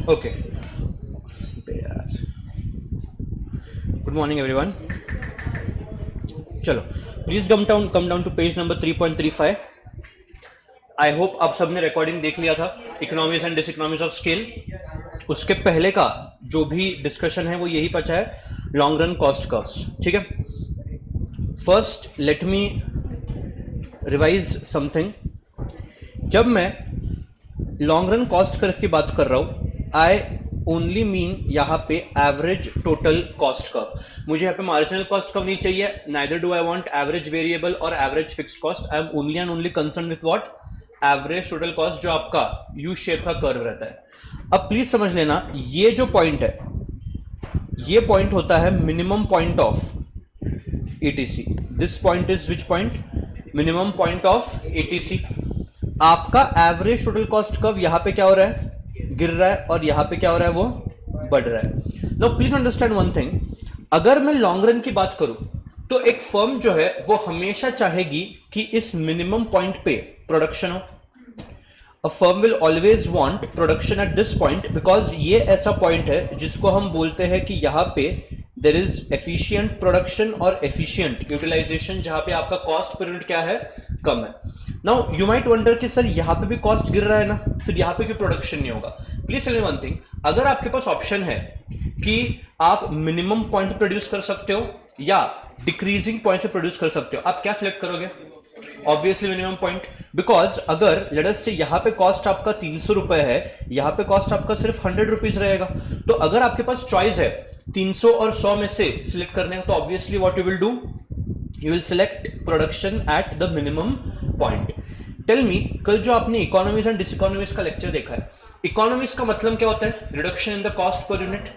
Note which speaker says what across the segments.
Speaker 1: Okay, good morning everyone. चलो, please come down to page number 3.35। I hope आप सबने recording देख लिया था, economies and diseconomies of scale. उसके पहले का जो भी डिस्कशन है वो यही बचा है, लॉन्ग रन कॉस्ट कर्व्स। ठीक है, first let me revise something. जब मैं लॉन्ग रन कॉस्ट कर्व की बात कर रहा हूं, आई ओनली मीन यहां पे एवरेज टोटल कॉस्ट कर्व। मुझे यहां पे मार्जिनल कॉस्ट कर्व नहीं चाहिए, neither do I want average variable और average fixed cost. I am only and only concern with what, average total cost, जो आपका यू शेप का कर्व रहता है। अब प्लीज समझ लेना, ये जो पॉइंट है, ये पॉइंट होता है minimum point of ATC. This point is which point? Minimum point of ATC. आपका एवरेज टोटल कॉस्ट कर्व यहां पे क्या हो रहा है? गिर रहा है, और यहां पे क्या हो रहा है? वो बढ़ रहा है। Now please understand one thing, अगर मैं लॉन्ग रन की बात करूं तो एक फर्म जो है वो हमेशा चाहेगी कि इस मिनिमम पॉइंट पे प्रोडक्शन हो। A firm will always want production at this point, because ये ऐसा पॉइंट है जिसको हम बोलते हैं कि यहां पे देयर इज एफिशिएंट प्रोडक्शन और एफिशिएंट यूटिलाइजेशन, जहां पे आपका कॉस्ट पर यूनिट क्या है? कम है। नाउ यू माइट वंडर कि सर यहां पे भी कॉस्ट गिर रहा है ना, फिर यहां पे क्यों प्रोडक्शन नहीं होगा? Please tell me one thing, अगर आपके पास ऑप्शन है कि आप मिनिमम पॉइंट प्रोड्यूस कर सकते हो या डिक्रीजिंग पॉइंट से प्रोड्यूस कर सकते हो, आप क्या सिलेक्ट करोगे? ऑब्वियसली मिनिमम पॉइंट, बिकॉज अगर लेट अस से यहां पे कॉस्ट आपका 300 रुपए है, यहां पे कॉस्ट आपका सिर्फ 100 रुपीज रहेगा। तो अगर आपके पास चॉइस है 300 और 100 में से सिलेक्ट करने का, तो obviously what you will do, you will select production at the minimum point. Tell me, कल जो आपने इकोनॉमीज एंड डिसइकोनॉमीज का लेक्चर देखा है, इकोनॉमीज का मतलब क्या होता है? Reduction in the cost per unit.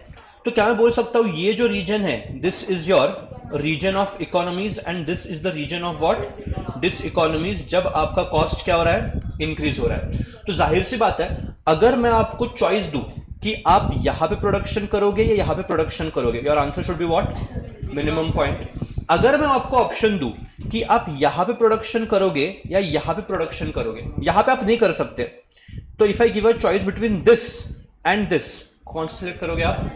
Speaker 1: तो क्या मैं बोल सकता हूं ये जो रीजन है, this is your region of economies and this is the reason of what? Diseconomies, जब आपका कॉस्ट क्या हो रहा है? इंक्रीज हो रहा है। तो जाहिर सी बात है, अगर मैं आपको चॉइस दूं कि आप यहां पे प्रोडक्शन करोगे या यहां पे प्रोडक्शन करोगे, your answer should be what? Minimum point. अगर मैं आपको ऑप्शन दूं कि आप यहां पे प्रोडक्शन करोगे या यहां पे प्रोडक्शन करोगे, यहां पे आप नहीं कर सकते, तो if I give a choice between this and this, कौन सा सिलेक्ट करोगे आप?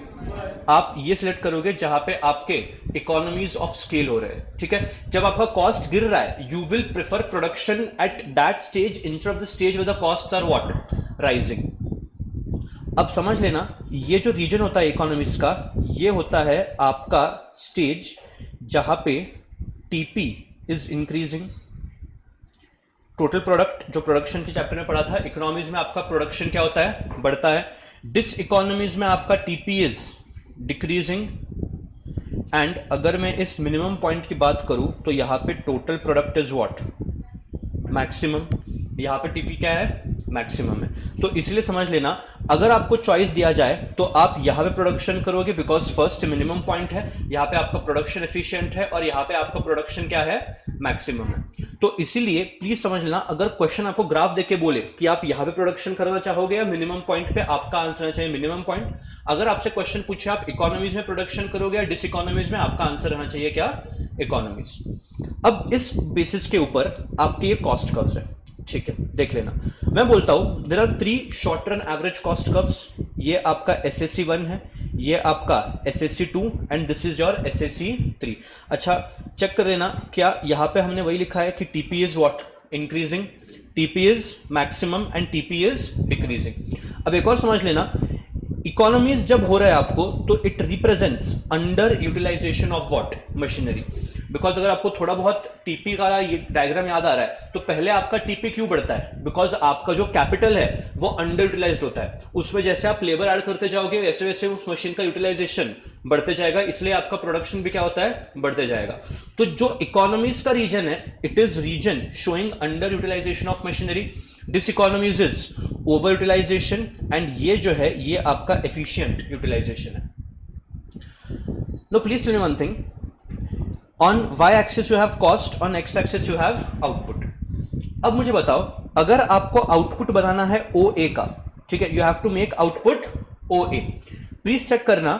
Speaker 1: आप ये सिलेक्ट करोगे जहां पे आपके इकोनॉमीज ऑफ स्केल हो रहे हैं। ठीक है, जब आपका कॉस्ट गिर रहा है, you will prefer production at that stage instead of the stage where the costs are what? Rising. अब समझ लेना, ये जो रीजन होता है इकोनॉमिक्स का, ये होता है आपका स्टेज जहां पे TP is increasing, total product, जो प्रोडक्शन के चैप्टर में पढ़ा था। इकोनॉमीज में आपका प्रोडक्शन क्या होता है? बढ़ता है। डिस इकोनॉमीज में आपका टीपी इज डिक्रीजिंग। एंड अगर मैं इस मिनिमम पॉइंट की बात करूं तो यहां पे total product is what? Maximum. यहां पे टीपी क्या है? मैक्सिमम है। तो इसलिए समझ लेना, अगर आपको चॉइस दिया जाए तो आप यहां पे प्रोडक्शन करोगे, बिकॉज फर्स्ट मिनिमम पॉइंट है, यहां पे आपका प्रोडक्शन एफिशिएंट है, और यहां पे आपका प्रोडक्शन क्या है? मैक्सिमम है। तो इसीलिए प्लीज समझ लेना, अगर क्वेश्चन आपको ग्राफ देके बोले कि आप यहां पे प्रोडक्शन करना चाहोगे या मिनिमम पॉइंट पे, आपका आंसर रहना चाहिए मिनिमम पॉइंट। अगर आपसे क्वेश्चन पूछे आप इकोनॉमीज में प्रोडक्शन करोगे या डिस इकोनॉमीज में, आपका आंसर रहना चाहिए क्या? इकोनॉमीज। अब इस बेसिस के ऊपर आपके ये कॉस्ट कर्व्स है। ठीक है, देख लेना। मैं बोलता हूं there are 3 short run average cost curves. ये आपका एसएससी 1 है, ये आपका SSC 2 and this is your SSC 3। अच्छा, चेक कर लेना, क्या यहां पे हमने वही लिखा है कि TP is what? Increasing, TP is maximum and TP is decreasing. अब एक और समझ लेना, इकोनॉमीज जब हो रहा है आपको, तो it represents under utilisation of what? Machinery. Because अगर आपको थोड़ा बहुत टीपी का ये डायग्राम याद आ रहा है, तो पहले आपका टीपी क्यों बढ़ता है? बिकॉज आपका जो कैपिटल है वो अंडर यूटिलाइज्ड होता है, उसमें जैसे आप लेबर ऐड करते जाओगे वैसे वैसे उस मशीन का यूटिलाइजेशन बढ़ते जाएगा, इसलिए आपका प्रोडक्शन भी क्या होता है? बढ़ते जाएगा। तो जो इकोनॉमीज का रीजन है, it is region showing under utilisation of machinery. Diseconomies is over utilisation, and ये जो है ये आपका एफिशिएंट यूटिलाइजेशन है। No please tell me one thing, on Y axis you have cost, on X axis you have output. अब मुझे बताओ, अगर आपको आउटपुट बनाना है ओ ए का, ठीक है, you have to make output O A. Please check करना,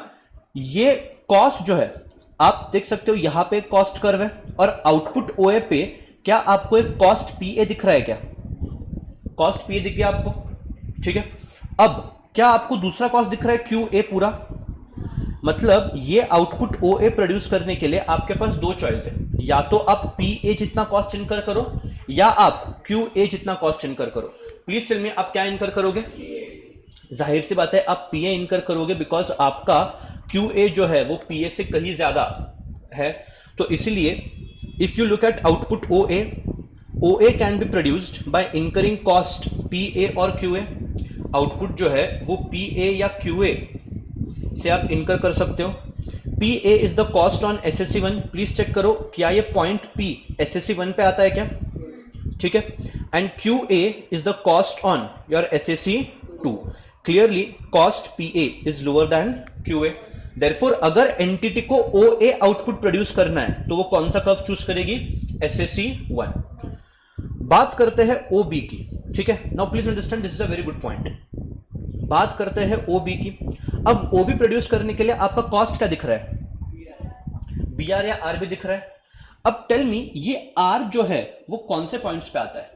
Speaker 1: ये कॉस्ट जो है आप देख सकते हो, यहां पे कॉस्ट कर्व है, और आउटपुट ओ ए पे क्या आपको एक कॉस्ट पी ए दिख रहा है? क्या कॉस्ट पी ए दिख गया आपको? ठीक है, अब क्या आपको दूसरा कॉस्ट दिख रहा है क्यू ए पूरा? मतलब ये आउटपुट ओ ए प्रोड्यूस करने के लिए आपके पास दो चॉइस है, या तो आप पी ए जितना कॉस्ट इनकर करो या आप क्यू ए जितना कॉस्ट इनकर करो। प्लीज टेल मी आप क्या इनकर करोगे? जाहिर सी बात है आप पी ए इनकर करोगे, बिकॉज आपका क्यू ए जो है वो पी ए से कहीं ज्यादा है। तो इसलिए if you look at output O A can be produced by incurring cost P A और क्यू ए। आउटपुट जो है वो पी ए या क्यू ए से आप इनकर कर सकते हो। P A is the cost on S S C one. Please check करो क्या ये point P S S C one पे आता है क्या? ठीक है। And Q A is the cost on your S S C two. Clearly cost P A is lower than Q A. Therefore अगर एंटिटी को ओ ए आउटपुट प्रोड्यूस करना है तो वो कौन सा कर्व चूज करेगी? S S C one. बात करते हैं ओ बी की। ठीक है, now please understand this is a very good point. बात करते हैं ओ बी की। अब ओ बी प्रोड्यूस करने के लिए आपका कॉस्ट क्या दिख रहा है? बी आर या आर बी दिख रहा है। अब टेल मी ये आर जो है वो कौन से पॉइंट्स पे आता है?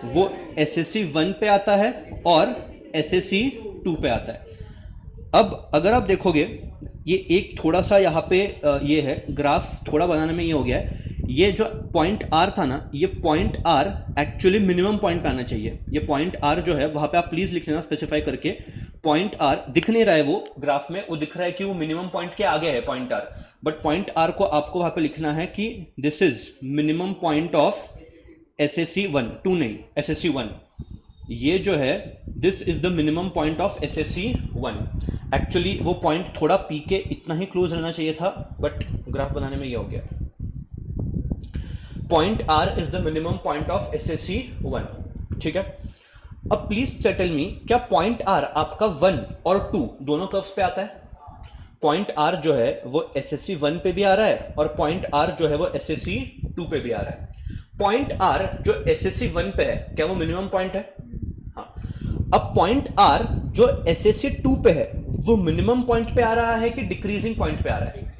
Speaker 1: वो एस एस सी वन पे आता है और एस एस सी टू पे आता है। अब अगर आप देखोगे ये एक थोड़ा सा यहाँ पे ये है ग्राफ थोड़ा बनाने में ये हो गया है। ये जो पॉइंट आर था ना, ये point R actually minimum point पे आना चाहिए। ये पॉइंट आर जो है वहां पे आप प्लीज लिख लेना स्पेसिफाई करके। पॉइंट आर दिख नहीं रहा है वो ग्राफ में, वो दिख रहा है कि वो मिनिमम पॉइंट के आगे है point R, but point R को आपको वहां पे लिखना है कि this is minimum point of S S C one, two नहीं एस एस सी वन। ये जो है this is the minimum point of S S C one. Actually वो पॉइंट थोड़ा पी के इतना ही क्लोज रहना चाहिए था, बट ग्राफ बनाने में ये हो गया। Point R is the minimum point of S S C one. ठीक है। अब प्लीज टेल मी क्या पॉइंट आर आपका वन और टू दोनों कर्व्स पे आता है? पॉइंट आर जो है वो एस एस सी वन पे भी आ रहा है और पॉइंट आर जो है वो एस एस सी टू पे भी आ रहा है। पॉइंट आर जो एस एस सी वन पे है क्या वो मिनिमम पॉइंट है? हाँ। अब पॉइंट आर जो एस एस सी टू पे है वो मिनिमम पॉइंट पे आ रहा है कि डिक्रीजिंग पॉइंट पे आ रहा है?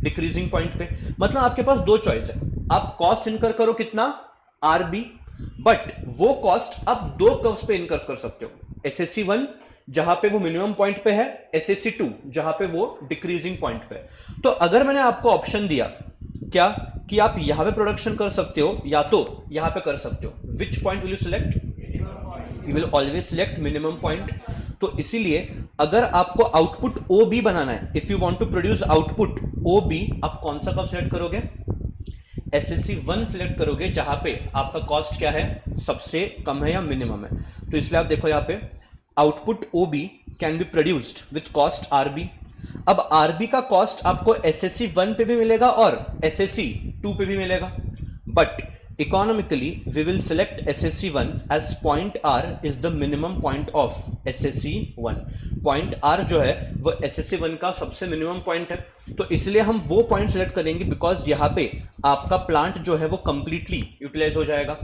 Speaker 1: डिक्रीजिंग पॉइंट पे। मतलब आपके पास दो चॉइस है, आप कॉस्ट इनकर करो कितना? आर बी, बट वो कॉस्ट आप दो कर्व्स पे इनकर कर सकते हो। एस एस सी वन जहां पे वो मिनिमम पॉइंट पे है, एस एस सी टू जहां पे वो डिक्रीजिंग पॉइंट पे है। तो अगर मैंने आपको ऑप्शन दिया क्या कि आप यहां पे प्रोडक्शन कर सकते हो या तो यहां पे कर सकते हो, which point will you select? You will always select minimum point. तो इसीलिए अगर आपको आउटपुट ओ बी बनाना है, if you want to produce output O B, आप कौन सा कर्व सिलेक्ट करोगे? S S C one select करोगे जहां पे आपका कॉस्ट क्या है? सबसे कम है या मिनिमम है। तो इसलिए आप देखो यहां पे output O B can be produced with cost R B. अब आर बी का कॉस्ट आपको एस एस सी वन पे भी मिलेगा और एस एस सी टू पे भी मिलेगा, but economically we will select SSC1 as point R is the minimum point of SSC1। point R जो है वो SSC1 का सबसे मिनिमम पॉइंट है, तो इसलिए हम वो पॉइंट सेलेक्ट करेंगे बिकॉज यहाँ पे आपका प्लांट जो है वो कंप्लीटली यूटिलाइज हो जाएगा।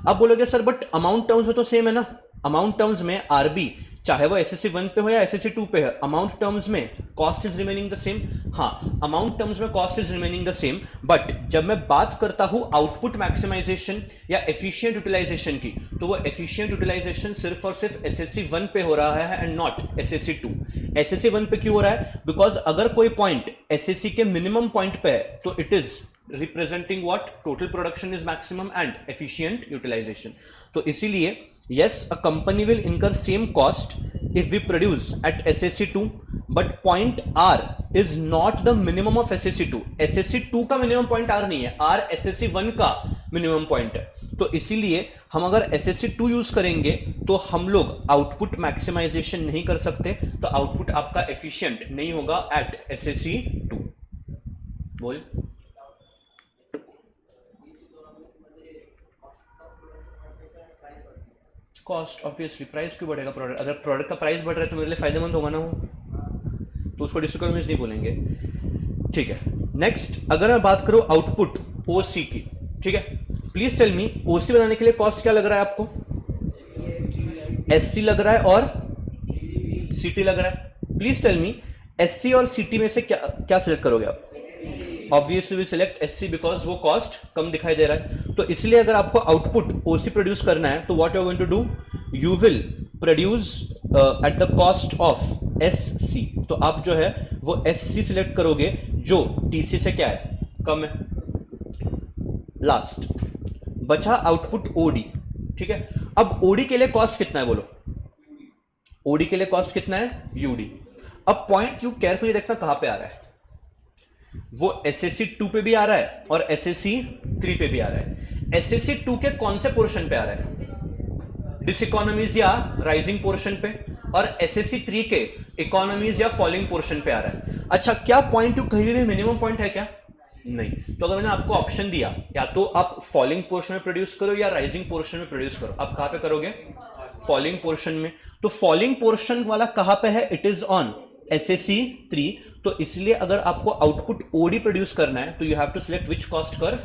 Speaker 1: अब बोलोगे सर बट अमाउंट टर्म्स में तो सेम है ना? अमाउंट टर्म्स में आरबी चाहे वो एसएससी 1 पे हो या एसएससी 2 पे है, अमाउंट टर्म्स में cost is remaining the same. हाँ, अमाउंट टर्म्स में cost is remaining the same, but जब मैं बात करता हूं आउटपुट मैक्सिमाइजेशन या एफिशिएंट यूटिलाइजेशन की, तो वो एफिशिएंट यूटिलाइजेशन सिर्फ और सिर्फ एसएससी 1 पे हो रहा है एंड नॉट एसएससी 2। एसएससी 1 पे क्यों हो रहा है? बिकॉज अगर कोई पॉइंट एसएससी के मिनिमम पॉइंट पे है तो it is representing what total production is maximum and efficient utilization। तो इसीलिए yes, a company will incur same cost if we produce at SSC2, but point R is not the minimum of SSC2। SSC2 का minimum point R नहीं है, R SSC1 का minimum point है। तो इसीलिए हम अगर SSC2 यूज करेंगे तो हम लोग आउटपुट मैक्सिमाइजेशन नहीं कर सकते, तो आउटपुट आपका एफिशिएंट नहीं होगा एट SSC2। बोल कॉस्ट, ऑब्वियसली प्राइस क्यों बढ़ेगा? प्रोडक्ट, अगर प्रोडक्ट का प्राइस बढ़ रहा है तो मेरे लिए फायदेमंद होगा ना वो, तो उसको डिसइकोनॉमिक्स नहीं बोलेंगे। ठीक है, नेक्स्ट अगर मैं बात करूं आउटपुट ओसी की, ठीक है, प्लीज टेल मी ओसी बनाने के लिए कॉस्ट क्या लग रहा है आपको? एससी लग रहा है और सीटी लग रहा है। प्लीज टेल मी एससी और सीटी में से क्या सिलेक्ट करोगे आप? Obviously we select SC because वो कॉस्ट कम दिखाई दे रहा है। तो इसलिए अगर आपको आउटपुट ओसी प्रोड्यूस करना है तो what you are going to do, you will produce at the cost of S C, तो आप जो है वो एस सी सिलेक्ट करोगे जो टी सी से क्या है, कम है। लास्ट बचा आउटपुट ओडी, ठीक है। अब ओडी के लिए कॉस्ट कितना है बोलो, ओडी के लिए कॉस्ट कितना है, यूडी। अब पॉइंट यू केयरफुली देखना कहां पे आ रहा है, वो एसएससी 2 पे भी आ रहा है और एसएससी 3 पे भी आ रहा है। एसएससी 2 के कौन से पोर्शन पे आ रहा है, डिसइकोनॉमीज या राइजिंग पोर्शन पे, और एसएससी 3 के इकोनॉमीज या फॉलिंग पोर्शन पे आ रहा है। अच्छा, क्या पॉइंट यू कहीं भी मिनिमम पॉइंट है क्या, नहीं। तो अगर मैंने आपको ऑप्शन दिया या तो आप फॉलिंग पोर्शन में प्रोड्यूस करो या राइजिंग पोर्शन में प्रोड्यूस करो, आप कहां पे करोगे, फॉलिंग पोर्शन में। तो फॉलिंग पोर्शन वाला कहां पे है, इट इज ऑन एसएससी 3। तो इसलिए अगर आपको आउटपुट ओडी प्रोड्यूस करना है तो you have to select which cost curve,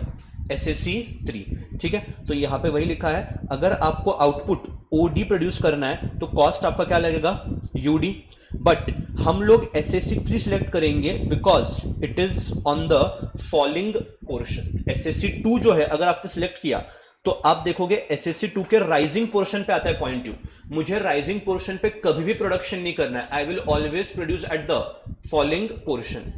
Speaker 1: SSC 3, ठीक है। तो यहां पे वही लिखा है, अगर आपको आउटपुट ओडी प्रोड्यूस करना है तो कॉस्ट आपका क्या लगेगा, यूडी। बट हम लोग एसएससी 3 सिलेक्ट करेंगे because it is on the falling portion. SSC 2 जो है अगर आपने सिलेक्ट किया तो आप देखोगे एसएससी 2 के राइजिंग पोर्शन पे आता है पॉइंट यू। मुझे राइजिंग पोर्शन पे कभी भी प्रोडक्शन नहीं करना है, I will always produce at the falling portion.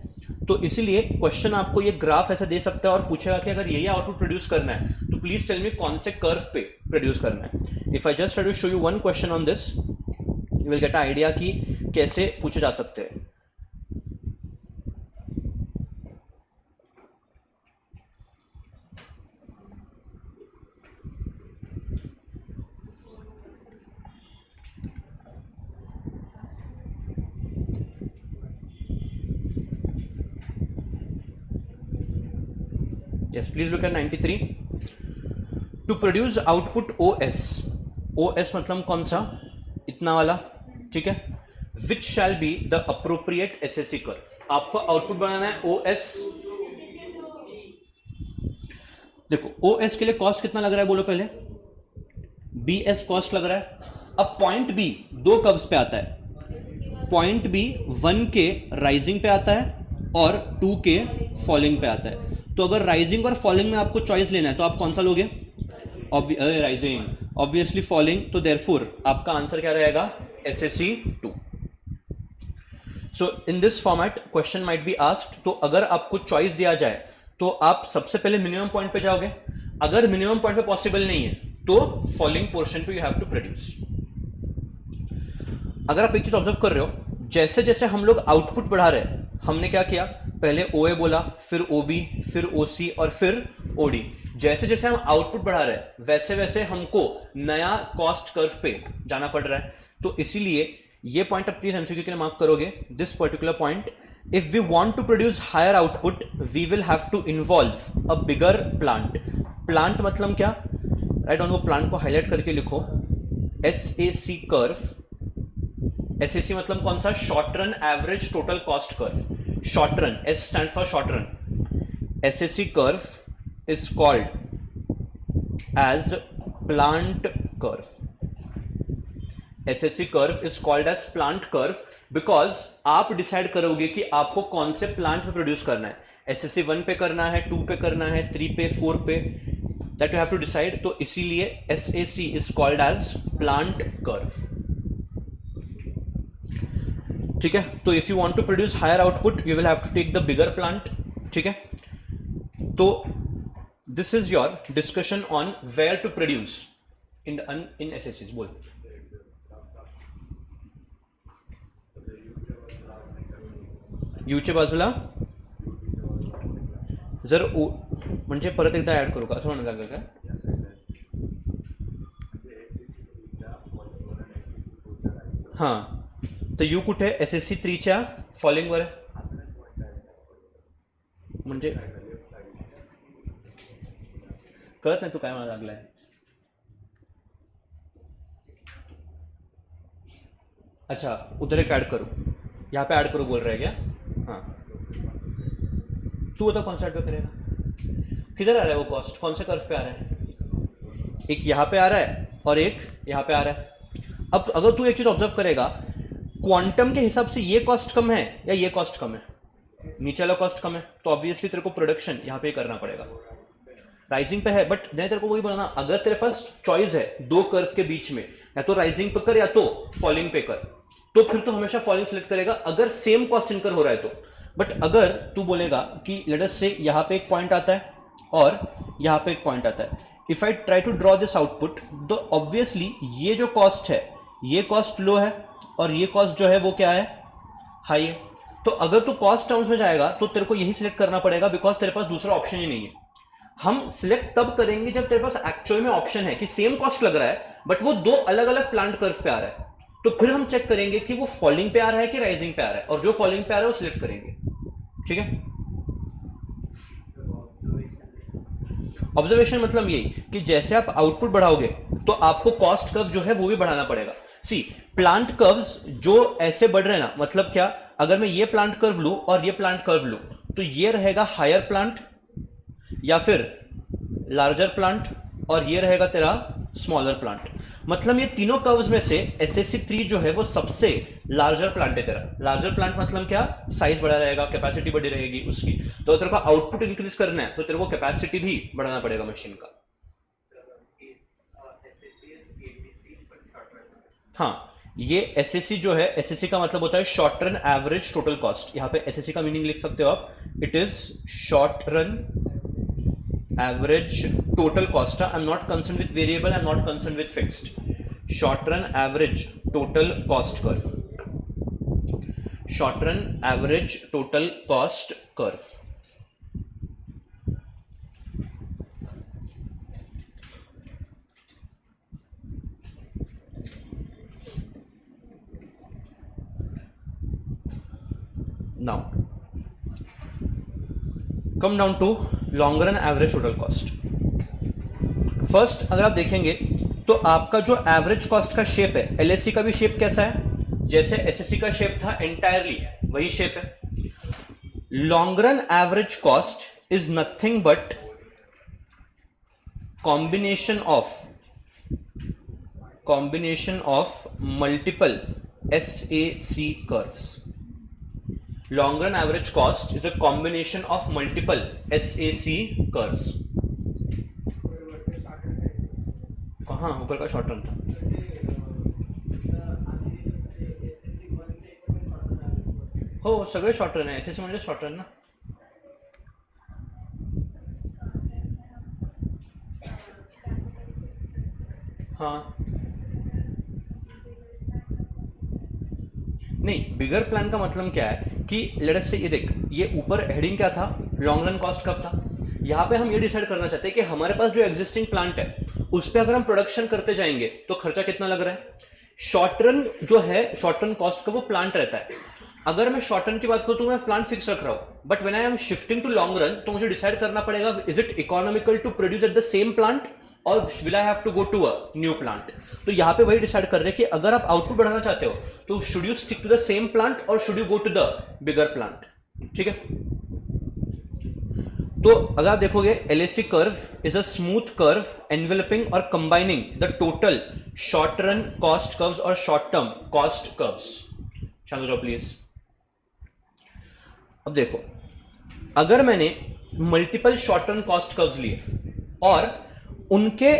Speaker 1: तो इसीलिए क्वेश्चन आपको ये ग्राफ ऐसा दे सकता है और पूछेगा कि अगर यही आउटपुट प्रोड्यूस करना है तो प्लीज टेल मी कौन से कर्व पे प्रोड्यूस करना है। If I just try to show you one question on this, you will get idea कि कैसे पूछे जा सकते हैं। Yes, please look at 93. To produce output OS, OS मतलब कौन सा, इतना वाला, ठीक है। Which shall be the appropriate SSC curve, आपको आउटपुट बनाना है OS। देखो OS के लिए कॉस्ट कितना लग रहा है बोलो पहले, BS कॉस्ट लग रहा है। अब पॉइंट B दो कर्व्स पे आता है, पॉइंट B 1 के राइजिंग पे आता है और 2 के फॉलिंग पे आता है। तो अगर राइजिंग और फॉलिंग में आपको चॉइस लेना है तो आप कौन सा लोगे, राइजिंग, ऑब्वियसली फॉलिंग। तो देयरफॉर आपका आंसर क्या रहेगा, SSC 2। So in this format question might be asked, तो अगर आपको चॉइस दिया जाए तो आप सबसे पहले मिनिमम पॉइंट पे जाओगे, अगर मिनिमम पॉइंट पे पॉसिबल नहीं है तो फॉलिंग पोर्शन पे यू हैव टू प्रोड्यूस। अगर आप एक चीज ऑब्जर्व कर रहे हो, जैसे जैसे हम लोग आउटपुट बढ़ा रहे हैं, हमने क्या किया, पहले OA बोला, फिर OB, फिर OC और फिर OD। जैसे जैसे हम आउटपुट बढ़ा रहे हैं वैसे वैसे हमको नया कॉस्ट कर्व पे जाना पड़ रहा है। तो इसीलिए ये पॉइंट आप प्लीज एमसीक्यू के लिए मार्क करोगे, this particular point. If we want to produce higher output we will have to involve a bigger plant. Plant मतलब क्या, राइट ऑन वो प्लांट को हाईलाइट करके लिखो, SAC कर्व। SAC मतलब कौन सा, short run average total cost curve. Short run, S stand for short run. SAC curve is called as plant curve. SSC curve is called as plant curve because आप decide करोगे कि आपको कौन से plant पे प्रोड्यूस करना है, SSC 1 पे करना है, 2 पे करना है, 3 पे, 4 पे, that you have to decide. तो इसीलिए SAC is called as plant curve, ठीक है। तो if you want to produce higher output you will have to take the bigger plant, ठीक है। तो this is your discussion on where to produce in SSCs। बोल, यूच्या बाजूला जर म्हणजे परत एकदा ऍड करू का असं म्हणत आहे का, हां। तर यू कुठे, SSC 3च्या फॉलिंगवर आहे, म्हणजे कळत नाही तू काय मला लागलाय। अच्छा उधर एक ऐड करो, यहाँ पे ऐड करो बोल रहा है क्या, हाँ। तू बता कौन सा ऐड करेगा, किधर आ रहा है वो कॉस्ट, कौन से कर्व पे आ रहा है, एक यहाँ पे आ रहा है और एक यहाँ पे आ रहा है। अब अगर तू एक चीज ऑब्जर्व करेगा, क्वांटम के हिसाब से ये कॉस्ट कम है या ये कॉस्ट कम है, नीचे वाला कॉस्ट कम है, तो ऑब्वियसली तेरे को प्रोडक्शन यहाँ पे करना पड़ेगा, राइजिंग पे है। बट नहीं तेरे को वही बोला ना, अगर तेरे पास चॉइस है दो कर्व के बीच में या तो राइजिंग पे कर या तो फॉलिंग पे कर, तो फिर तो हमेशा फॉलिंग सिलेक्ट करेगा अगर सेम कॉस्ट इनकर हो रहा है तो। बट अगर तू बोलेगा कि लेट अस से यहां पे एक पॉइंट आता है और यहां पे एक पॉइंट आता है, if I try to draw this output, तो ऑब्वियसली ये जो कॉस्ट है ये कॉस्ट लो है और ये कॉस्ट जो है वो क्या है, हाई है। तो अगर तू कॉस्ट टर्म्स में जाएगा तो तेरे को यही सिलेक्ट करना पड़ेगा, बिकॉज तेरे पास दूसरा ऑप्शन ही नहीं है। हम सिलेक्ट तब करेंगे जब तेरे पास एक्चुअल में ऑप्शन है कि सेम कॉस्ट लग रहा है बट वो दो अलग अलग प्लांट कर्व पे आ रहा है, तो फिर हम चेक करेंगे कि वो फॉलिंग पे आ रहा है कि राइजिंग पे आ रहा है, और जो फॉलिंग पे आ रहा है वो सिलेक्ट करेंगे। ठीक है, ऑब्जर्वेशन मतलब यही कि जैसे आप आउटपुट बढ़ाओगे तो आपको कॉस्ट कर्व जो है वो भी बढ़ाना पड़ेगा। सी प्लांट कर्व्स जो ऐसे बढ़ रहे हैं ना, मतलब क्या, अगर मैं ये प्लांट कर्व लूं और ये प्लांट कर्व लूं तो ये रहेगा हायर प्लांट या फिर लार्जर प्लांट, और ये रहेगा तेरा स्मॉलर प्लांट। मतलब ये तीनों कर्व्स में से SSC3 जो है वो सबसे लार्जर प्लांट है तेरा। लार्जर प्लांट मतलब क्या, साइज बड़ा रहेगा, कैपेसिटी बड़ी रहेगी उसकी। तो तेरे को आउटपुट इंक्रीज करना है तो तेरे को कैपेसिटी भी बढ़ाना पड़ेगा मशीन का। हाँ, ये SSC जो है, SSC का मतलब होता है short run average total cost. यहाँ पे SSC का मीनिंग लिख सकते हो आप, it is short run average total cost. I am not concern with variable, I am not concern with fixed. Short run average total cost curve, short run average total cost curve. Now come down to longer run average total cost. First अगर आप देखेंगे तो आपका जो average cost का shape है, LSC का भी शेप कैसा है, जैसे SSC का शेप था एंटायरली वही शेप है। Long run average cost is nothing but combination of multiple SAC curves. Long run average cost is a combination of multiple SAC curves. कहाँ ऊपर का शॉर्ट रन था, हो सगळे शॉर्ट रन आहे, SSC म्हणजे शॉर्ट रन ना। हाँ नहीं, बिगर प्लान का मतलब क्या है कि लेट अस से ये देख, ये ऊपर हेडिंग क्या था, लॉन्ग रन कॉस्ट कब था। यहाँ पे हम ये डिसाइड करना चाहते हैं कि हमारे पास जो एग्जिस्टिंग प्लांट है उस पर अगर हम प्रोडक्शन करते जाएंगे तो खर्चा कितना लग रहा है। शॉर्ट रन जो है, शॉर्ट रन कॉस्ट का वो प्लांट रहता है। अगर मैं शॉर्ट रन की बात करूं तो मैं प्लांट फिक्स रख रहा हूं, but when I am shifting to long run तो मुझे डिसाइड करना पड़ेगा is it economical to produce at the same plant और will I have to go to a new plant. तो यहाँ पे वही डिसाइड कर रहे हैं कि अगर आप आउटपुट बढ़ाना चाहते हो तो should you stick to the same plant और should you go to the bigger plant. ठीक है, तो अगर आप देखोगे LSC curve is a smooth curve enveloping और combining the total short run cost curves और शॉर्ट टर्म कॉस्ट कर्व्स। शांत हो जाओ प्लीज। अब देखो, अगर मैंने multiple short run cost curves लिए और उनके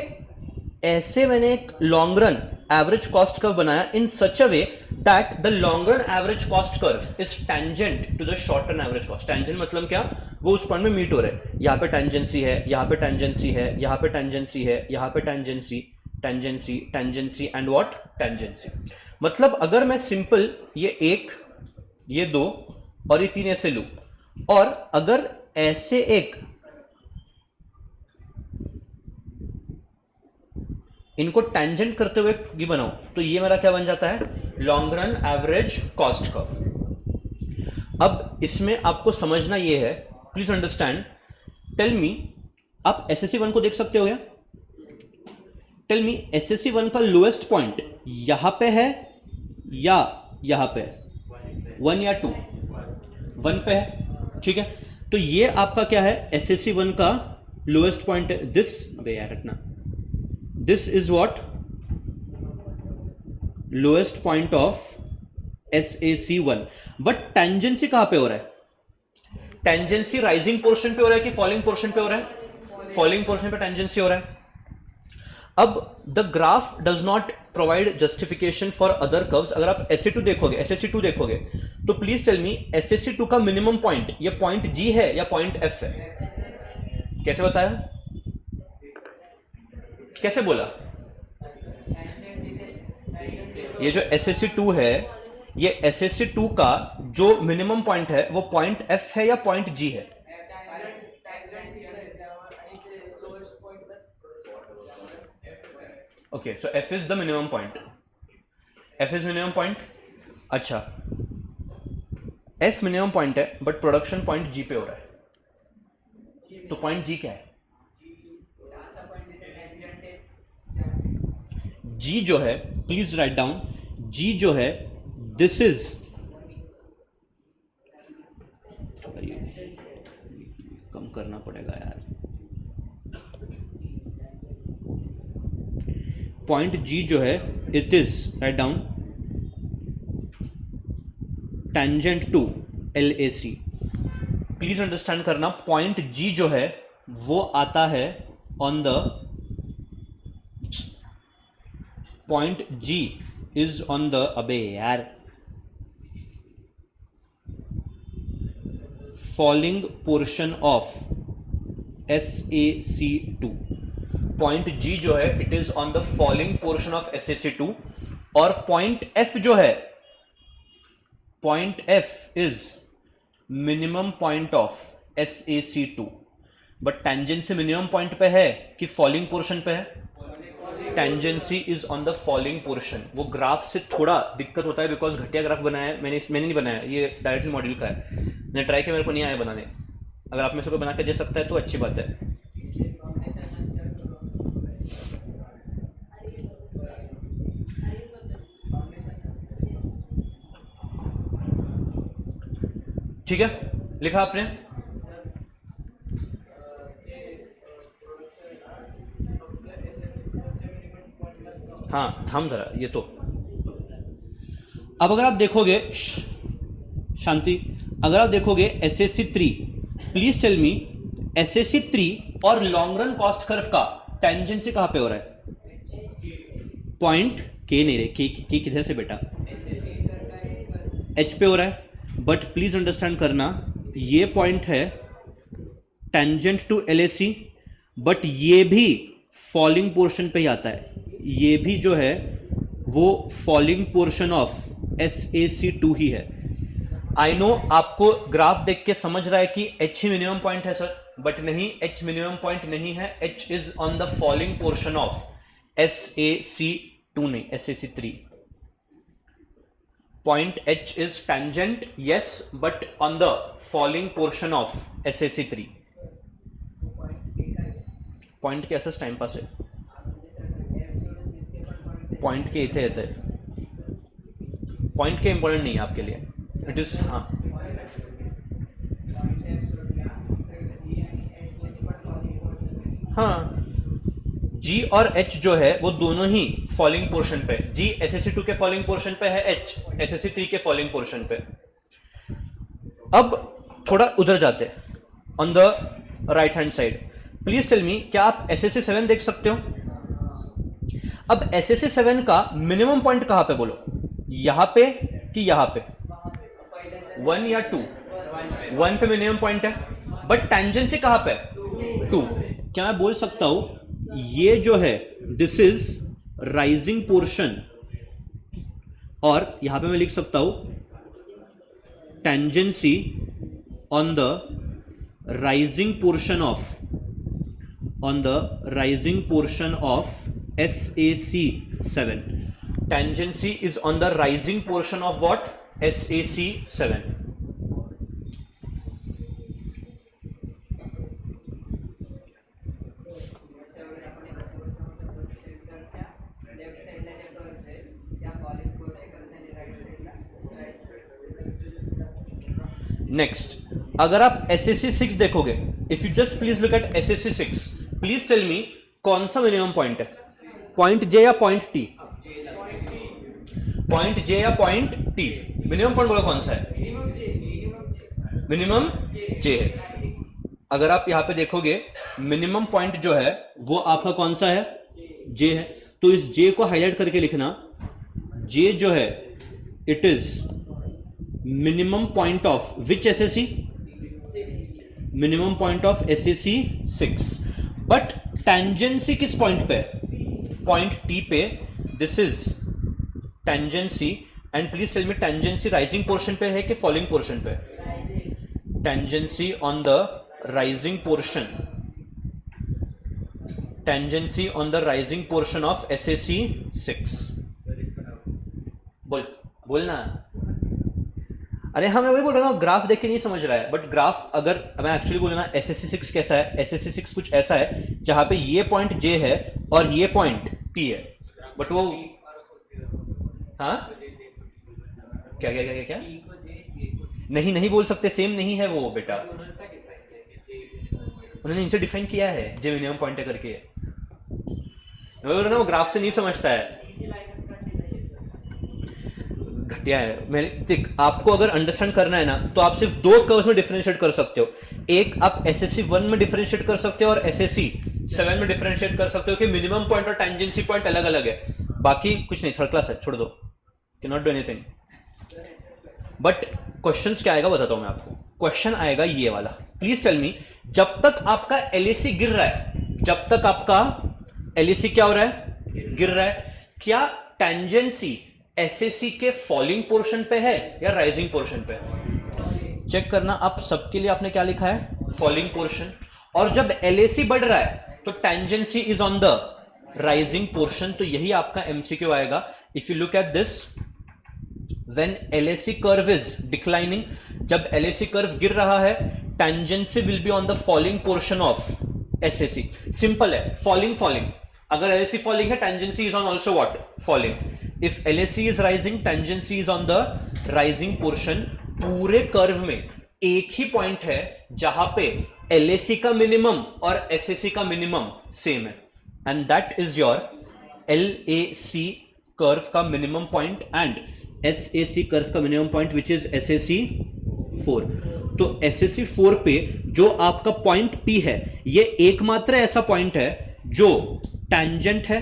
Speaker 1: ऐसे मैंने एक long run average cost curve बनाया इन such a way that the long run average cost curve is tangent to the short run average cost. Tangent मतलब क्या, वो उस पॉइंट में मीट हो रहे हैं। यहाँ पे टेंजेंसी है, यहाँ पे टेंजेंसी है, यहाँ पे टेंजेंसी है, यहाँ पे tangency, tangency, tangency and what, tangency. मतलब अगर मैं सिंपल ये एक, ये दो और ये तीन ऐसे लूं और अगर ऐसे एक इनको टेंजेंट करते हुए ये बनाओ तो ये मेरा क्या बन जाता है, long run average cost curve. अब इसमें आपको समझना ये है, प्लीज अंडरस्टैंड, टेल मी, आप SSC1 को देख सकते हो क्या, टेल मी SSC1 का लोएस्ट पॉइंट यहां पे है या यहां पे है, 1 या 2, 1 पे है। ठीक है, तो ये आपका क्या है, SSC1 का लोएस्ट पॉइंट है। दिस, अबे यार रखना, this is what lowest point of SAC1। But tangency कहां पे हो रहा है, टेंजेंसी राइजिंग पोर्शन पे हो रहा है कि फॉलिंग पोर्शन पे हो रहा है, फॉलिंग पोर्शन पे टेंजेंसी हो रहा है। अब the graph does not provide justification for other curves. अगर आप SA2 देखोगे, SSC2 देखोगे, तो प्लीज टेल मी SSC2 का मिनिमम पॉइंट ये पॉइंट G है या पॉइंट F है? कैसे बताया, कैसे बोला? ये जो SSC2 है, ये SSC2 का जो मिनिमम पॉइंट है वो पॉइंट F है या पॉइंट G है? Okay, so F is the minimum point, F is minimum point. अच्छा, F मिनिमम पॉइंट है बट प्रोडक्शन पॉइंट G पे हो रहा है, तो पॉइंट G क्या है? G जो है, प्लीज राइट डाउन, G जो है दिस इज, कम करना पड़ेगा यार, पॉइंट G जो है it is, write down, tangent to LAC। Please understand करना, पॉइंट G जो है वो आता है on the, point G is on the, अबे यार, falling portion of SAC2। Point G जो है it is on the falling portion of SAC2, और पॉइंट F जो है, point F is minimum point of SAC2। But tangency minimum point पे है कि फॉलिंग पोर्शन पे है? Tangency is on the falling portion. वो ग्राफ से थोड़ा दिक्कत होता है बिकॉज घटिया ग्राफ बनाया है मैंने नहीं बनाया, ये डायरेक्टली मॉड्यूल का है, मैंने ट्राई किया, मेरे को नहीं आया बनाने। अगर आप में से कोई बना के दे सकता है तो अच्छी बात है। ठीक है, लिखा आपने? हाँ, थम जरा ये तो। अब अगर आप देखोगे, शांति, अगर आप देखोगे SAC3, please tell me SAC3 और लॉन्ग रन कॉस्ट कर्व का टेंजेंसी कहां पे हो रहा है? पॉइंट K नहीं रे, K किधर से बेटा? H पे हो रहा है। बट प्लीज अंडरस्टैंड करना, ये पॉइंट है टेंजेंट टू LAC, बट ये भी फॉलिंग पोर्शन पे ही आता है, ये भी जो है वो फॉलिंग पोर्शन ऑफ SAC2 ही है। आई नो आपको ग्राफ देख के समझ रहा है कि H ही मिनिमम पॉइंट है सर, बट नहीं, H मिनिमम पॉइंट नहीं है, H is on the falling portion of SAC2 नहीं, SAC3। Point H is tangent, yes, but on the falling portion of SAC3. Point के ऐसा टाइम पास है, point के इथे इथे, पॉइंट के इंपॉर्टेंट नहीं है आपके लिए, इट इज, हाँ हाँ, G और H जो है वो दोनों ही फॉलिंग पोर्शन पे, G SAC2 के फॉलिंग पोर्शन पे है, H SAC3 के फॉलिंग पोर्शन पे। अब थोड़ा उधर जाते हैं, on the right hand side, please tell me, क्या आप SAC7 देख सकते हो? अब SAC7 का मिनिमम पॉइंट कहां पे बोलो, यहां पे कि यहां पे? 1 या 2? 1 पे मिनिमम पॉइंट है, बट टेंजेंसी कहां पे? 2। क्या मैं बोल सकता हूं ये जो है दिस इज राइजिंग पोर्शन, और यहां पे मैं लिख सकता हूं tangency on the rising portion of, on the rising portion of SAC7। Tangency is on the rising portion of what? SAC7। Next, अगर आप SAC6 देखोगे, if you just please look at SAC6, please tell me कौन सा minimum point है? Point J या point T? Point J या point T? Minimum point बोलो कौन सा है? मिनिमम J है। अगर आप यहां पे देखोगे मिनिमम पॉइंट जो है वो आपका कौन सा है? जे है, तो इस जे को हाईलाइट करके लिखना, जे जो है it is minimum point of which SSC, minimum point of SSC 6, but tangency किस पॉइंट पे, पॉइंट टी पे, this is tangency, and please tell me tangency rising portion पे है कि फॉलिंग पोर्शन पे, tangency on the rising portion, tangency on the rising portion of SSC 6। बोलना, अरे हाँ मैं वही बोल रहा हूँ, ग्राफ देख के नहीं समझ रहा है, बट ग्राफ अगर मैं एक्चुअली बोलूँ ना, एसएससी 6 कैसा है, एसएससी 6 कुछ ऐसा है जहां पे ये पॉइंट जे है और ये पॉइंट पी है, बट वो हाँ क्या क्या क्या क्या, क्या? नहीं नहीं बोल सकते, सेम नहीं है वो बेटा, उन्होंने इनसे डिफाइन किया है जे मिनिमम पॉइंट है करके, मैं बोल रहा हूँ वो ग्राफ से नहीं समझता है, घटिया है। मैं देख, आपको अगर अंडरस्टैंड करना है ना तो आप सिर्फ दो कर्व्स में डिफरेंशिएट कर सकते हो, एक आप एसएससी 1 में डिफरेंशिएट कर सकते हो और एसएससी 7 में डिफरेंशिएट कर सकते हो कि मिनिमम पॉइंट और टेंजेंसी पॉइंट अलग अलग है, बाकी कुछ नहीं, थर्ड क्लास है, छोड़ दो, can not do anything. But questions क्या आएगा बताता हूं मैं आपको, क्वेश्चन आएगा ये वाला, प्लीज टेल मी, जब तक आपका एलएसी गिर रहा है, जब तक आपका एलएसी क्या हो रहा है, गिर रहा है, क्या टेंजेंसी एसएससी के फॉलिंग पोर्शन पे है या राइजिंग पोर्शन पे? चेक करना, आप सबके लिए आपने क्या लिखा है, फॉलिंग पोर्शन, और जब एलएसी बढ़ रहा है तो tangency is on the rising portion, तो यही आपका एमसीक्यू आएगा। If you look at this, when LAC curve is declining, जब एलएसी कर्व गिर रहा है, tangency will be on the falling portion of SSC, simple है, फॉलिंग फॉलिंग, अगर एलएसी फॉलिंग है tangency is on also what, falling, if LAC is rising tangency is on the rising portion. पूरे curve में एक ही point है जहां पे LAC का मिनिमम और एसएससी का मिनिमम सेम है, and that is your LAC curve का minimum point and SSC curve का minimum point which is SSC 4। तो एसएससी 4 पे जो आपका पॉइंट पी है, ये एकमात्र ऐसा पॉइंट है जो टेंजेंट है,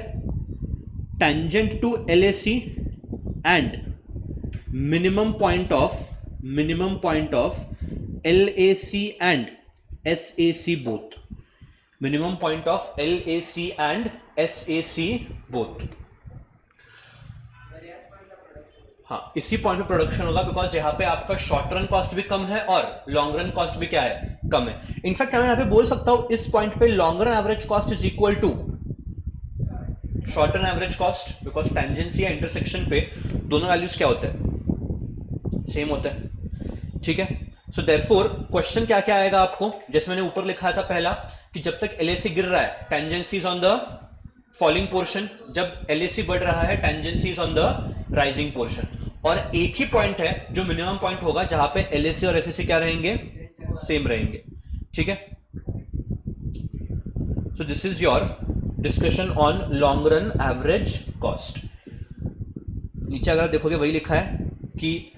Speaker 1: tangent to LAC and minimum point of LAC and SAC both, minimum point of LAC and SAC both. हाँ, इसी पॉइंट पे प्रोडक्शन होगा, बिकॉज यहाँ पे आपका शॉर्ट रन कॉस्ट भी कम है और लॉन्ग रन कॉस्ट भी क्या है, कम है। इनफैक्ट मैं यहाँ पे बोल सकता हूं इस पॉइंट पे long run average cost is equal to short run average cost, because tangency या इंटरसेक्शन पे दोनों वैल्यूज क्या होते हैं, सेम होते हैं, ठीक है। सो देयरफॉर क्वेश्चन क्या क्या आएगा आपको, जैसे मैंने ऊपर लिखा था पहला कि जब तक एलएसी गिर रहा है tangency is on the falling portion, जब एलएसी बढ़ रहा है tangency is on the rising portion, और एक ही पॉइंट है जो मिनिमम पॉइंट होगा जहां पे एलएसी और एसएससी क्या रहेंगे, सेम रहेंगे, ठीक है। So this is your discussion on long run average cost. नीचे अगर देखोगे वही लिखा है कि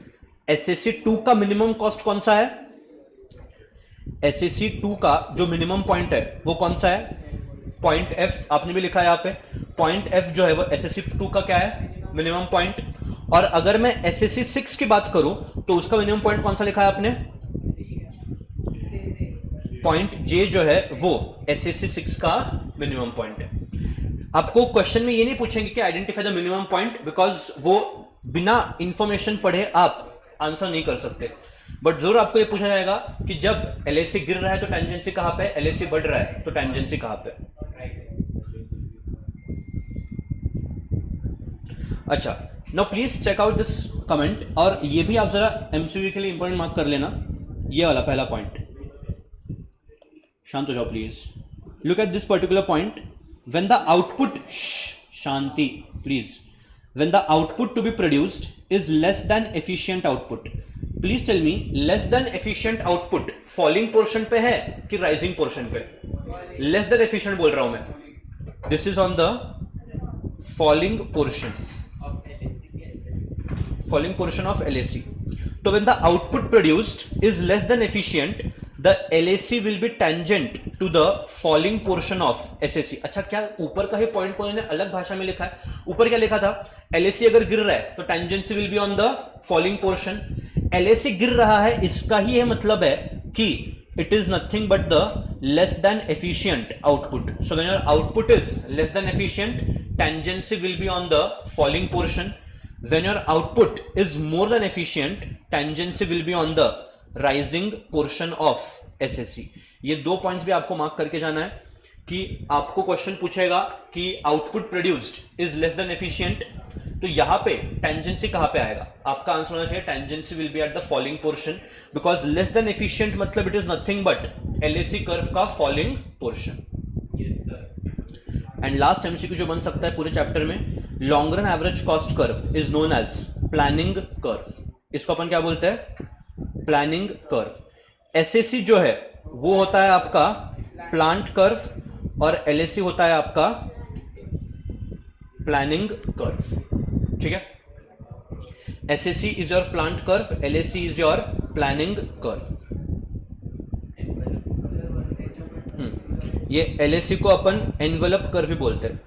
Speaker 1: एसएससी 2 का मिनिमम कॉस्ट कौन सा है, एसएससी 2 का जो मिनिमम पॉइंट है वो कौन सा है, पॉइंट एफ, आपने भी लिखा है यहाँ पे, पॉइंट एफ जो है वो एसएससी 2 का क्या है, मिनिमम पॉइंट। और अगर मैं एसएससी 6 की बात करूं तो उसका मिनिमम पॉइंट कौन सा लिखा है आपने, पॉइंट जे जो है वो एसएससी 6 का मिनिमम पॉइंट है। आपको क्वेश्चन में ये नहीं पूछेंगे कि identify the minimum point, because वो बिना इंफॉर्मेशन पढ़े आप आंसर नहीं कर सकते, बट जरूर आपको ये पूछा जाएगा कि जब एलएसी गिर रहा है तो टेंजेंसी कहां पे, एलएसी बढ़ रहा है तो टेंजेंसी कहां पे। अच्छा, now please check out this comment, और ये भी आप जरा एमसीक्यू के लिए इंपॉर्टेंट मार्क कर लेना, ये वाला पहला पॉइंट, शांत हो जाओ please, look at this particular point, when the output, शांति please, when the output to be produced is less than efficient output, please tell me less than efficient output falling portion पे है कि rising portion पे, less than efficient बोल रहा हूं मैं, this is on the falling portion, falling portion of LAC. So when the output produced is less than efficient, the LAC will be tangent to the falling portion of SAC। अच्छा, क्या ऊपर का ही point को इन्होंने अलग भाषा में लिखा है? ऊपर क्या लिखा था? LAC अगर गिर रहा है तो tangency will be on the falling portion. LAC गिर रहा है, इसका ही यह मतलब है कि it is nothing but the less than efficient output. So when your output is less than efficient, tangency will be on the falling portion. When your output is more than efficient, tangency will be on the rising portion of SAC. ये दो points भी आपको mark करके जाना है कि आपको question पूछेगा कि output produced is less than efficient, तो यहां पे टेंजेंसी कहां पे आएगा? आपका आंसर होना चाहिए tangency will be at the falling portion, because less than efficient मतलब it is nothing but LAC curve का falling portion. And last MCQ जो बन सकता है पूरे चैप्टर में, long run average cost curve is known as planning curve. इसको अपन क्या बोलते हैं? Planning curve. SAC जो है वो होता है आपका प्लांट कर्व और LAC होता है आपका प्लानिंग कर्व। ठीक है, SAC is your plant curve, LAC is your planning curve. ये LAC को अपन एनवेलप कर्व भी बोलते हैं।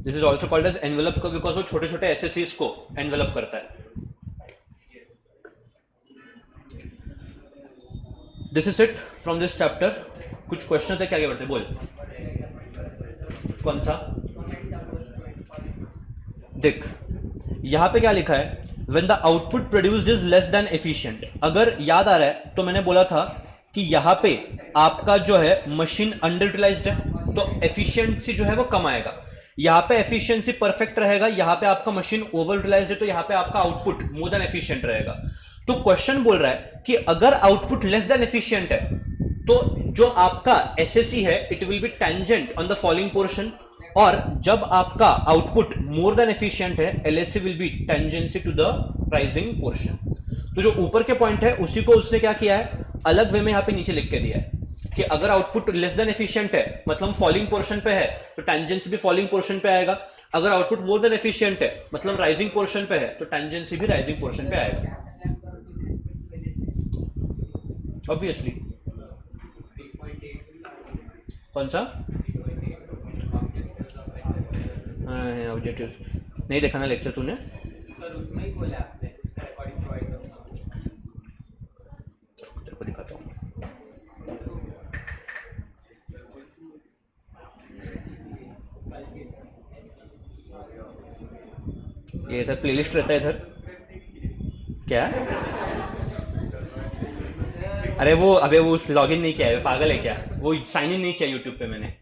Speaker 1: This is also called as envelope curve because वो छोटे छोटे SACs को एनवेलप करता है। This is it from this chapter. कुछ क्वेश्चन है क्या? आगे बढ़ते बोल। कौन सा? देख, यहां पे क्या लिखा है? When the output produced is less than efficient। अगर याद आ रहा है तो मैंने बोला था कि यहां पे आपका जो है मशीन अंडर यूटिलाइज्ड है तो एफिशिएंसी जो है वो कम आएगा। यहां पे एफिशिएंसी परफेक्ट रहेगा, यहां पे आपका मशीन ओवर यूटिलाइज्ड है तो यहां पे आपका आउटपुट मोर देन एफिशिएंट रहेगा। तो क्वेश्चन बोल रहा है कि अगर आउटपुट लेस देन एफिशिएंट है तो जो आपका SAC है it will be tangent on the falling portion, और जब आपका आउटपुट मोर देन एफिशिएंट है LAC will be tangency to the rising portion. तो जो ऊपर के पॉइंट है उसी को उसने क्या किया है, अलग वे में यहां पे नीचे लिख के दिया है कि अगर आउटपुट लेस देन एफिशिएंट है मतलब फॉलिंग पोर्शन पे है तो टेंजेंसी भी फॉलिंग पोर्शन पे आएगा। अगर आउटपुट मोर देन एफिशिएंट है मतलब राइजिंग पोर्शन पे है तो टेंजेंसी भी राइजिंग पोर्शन पे आएगा। ऑब्वियसली। कौन सा? ऑब्जेक्टिव नहीं देखा ना लेक्चर तूने? तेरे को दिखाता हूँ। ये सर प्लेलिस्ट रहता है इधर। क्या? अरे वो अबे वो लॉगिन नहीं किया है, पागल है क्या? वो साइन इन नहीं किया यूट्यूब पे मैंने।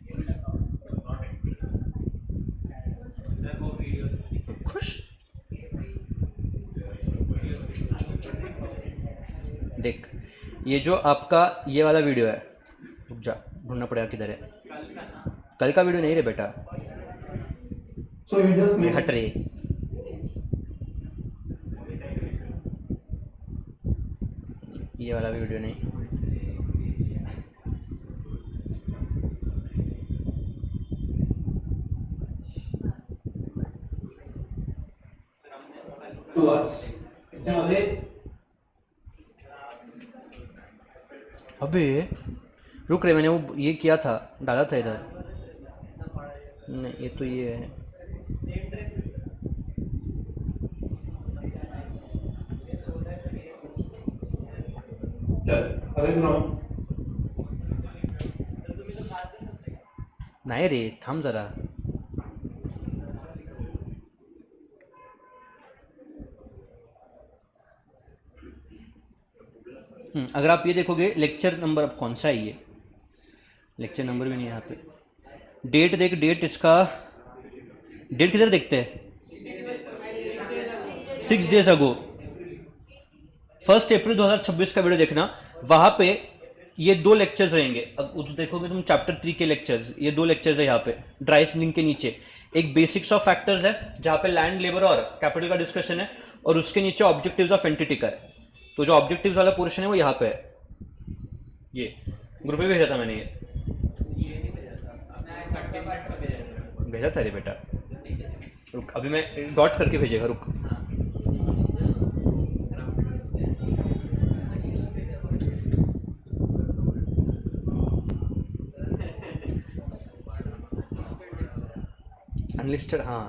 Speaker 1: देख, ये जो आपका ये वाला वीडियो है, रुक जा ढूंढना पड़ेगा किधर है। कल का वीडियो नहीं रे बेटा, हट रही। ये वाला वीडियो नहीं, अबे रुक रे, मैंने वो ये किया था, डाला था इधर। नहीं ये तो ये है। नहीं रे, थाम जरा। अगर आप ये देखोगे लेक्चर नंबर, अब कौन सा है ये? लेक्चर नंबर भी नहीं है यहाँ पे। डेट देख, डेट इसका, डेट किधर देखते हैं? 6 days अगो, 1 अप्रैल 2026 का वीडियो देखना। वहां पे ये 2 लेक्चर्स रहेंगे। अब देखोगे तुम चैप्टर 3 के लेक्चर्स, ये 2 लेक्चर्स है यहाँ पे ड्राइव लिंक के नीचे। एक बेसिक्स ऑफ फैक्टर्स है जहाँ पे लैंड, लेबर और कैपिटल का डिस्कशन है, और उसके नीचे ऑब्जेक्टिव्स ऑफ एंटिटी का है। तो जो ऑब्जेक्टिव्स वाला पोर्शन है वो यहाँ पे है। ये ग्रुप में भेजा था मैंने, ये भेजा था रे बेटा। रुक, अभी मैं डॉट करके भेजेगा, रुक। लिस्टेड, हाँ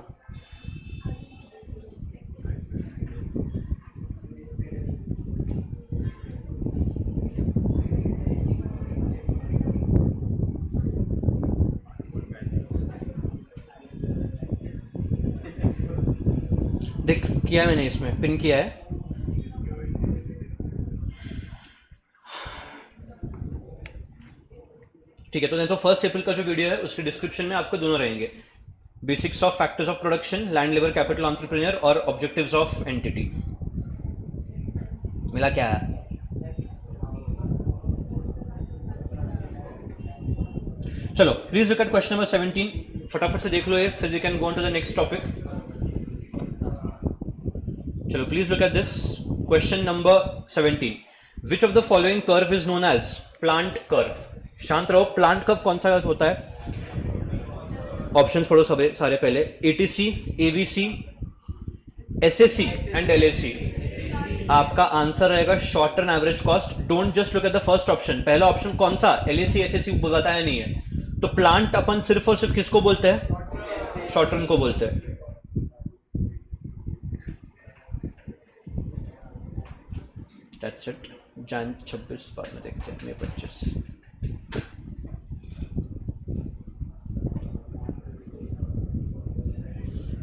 Speaker 1: देख किया है मैंने, इसमें पिन किया है। ठीक है, तो नहीं तो फर्स्ट अप्रैल का जो वीडियो है उसके डिस्क्रिप्शन में आपको दोनों रहेंगे, basics of factors of production, land labour capital entrepreneur और ऑब्जेक्टिव्स ऑफ एंटिटी। मिला क्या है? चलो please look at question number 17, फटाफट से देख लो ये, फिर you can go on to the next topic. चलो please look at this question number 17, which of the following curve is known as plant curve. शांत रहो, प्लांट कर्व कौन सा होता है? ऑप्शंस पढ़ो सबे सारे पहले, ATC, AVC, SAC and LAC. आपका आंसर रहेगा short term average cost. Don't just look at the first option, पहला ऑप्शन कौन सा, एलएसी एसएसी बताया नहीं है, तो प्लांट अपन सिर्फ और सिर्फ किसको बोलते हैं? शॉर्ट टर्म को बोलते हैं। That's it. जैन 26 बाद में देखते हैं, मई 25।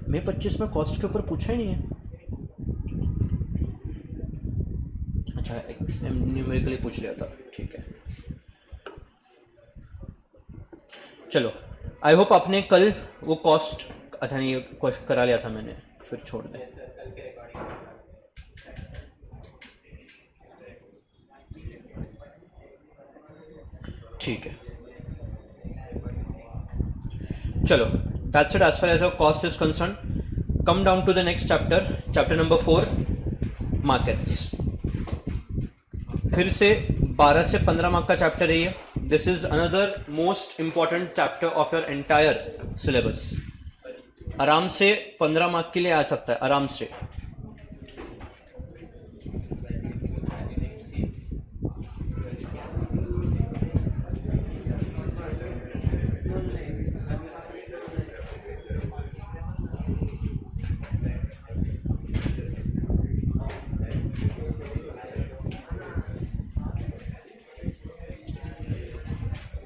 Speaker 1: मई 25 में कॉस्ट के ऊपर पूछा ही नहीं है। अच्छा न्यूमेरिकली पूछ लिया था, ठीक है। चलो आई होप आपने कल वो कॉस्ट, अच्छा नहीं करा लिया था मैंने, फिर छोड़ दे। ठीक है, चलो that's it as far as our cost is concerned. Come down to the next chapter, chapter number 4, markets. फिर से 12 से 15 मार्क का चैप्टर है ये। This is another most important chapter of your entire syllabus. आराम से 15 मार्क के लिए आ सकता है, आराम से।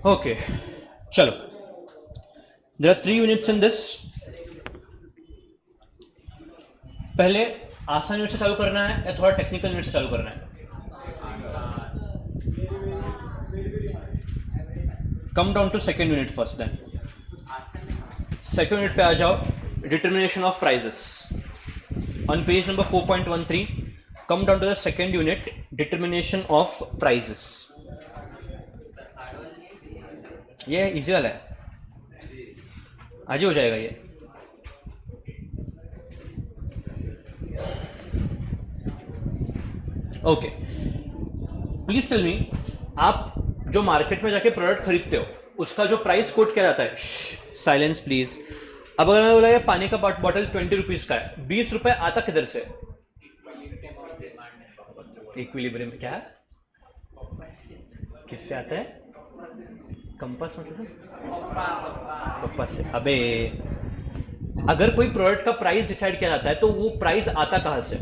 Speaker 1: ओके चलो, there are 3 units in this. पहले आसान यूनिट से चालू करना है या थोड़ा टेक्निकल यूनिट से चालू करना है? Come down to second unit first, then second unit पे आ जाओ, determination of prices on page number 4.13। Come down to the second unit, determination of prices. ये इजी वाला है, आज ही हो जाएगा ये। ओके, प्लीज टेल मी, आप जो मार्केट में जाके प्रोडक्ट खरीदते हो उसका जो प्राइस कोट किया जाता है, साइलेंस प्लीज। अब अगर मैं बोला ये पानी का बॉटल 20 रुपीज का है, 20 रुपए आता किधर से? इक्विलिब्रियम क्या है? किससे आता है? कंपास मतलब कंपास से। अबे अगर कोई प्रोडक्ट का प्राइस डिसाइड किया जाता है तो वो प्राइस आता कहां से?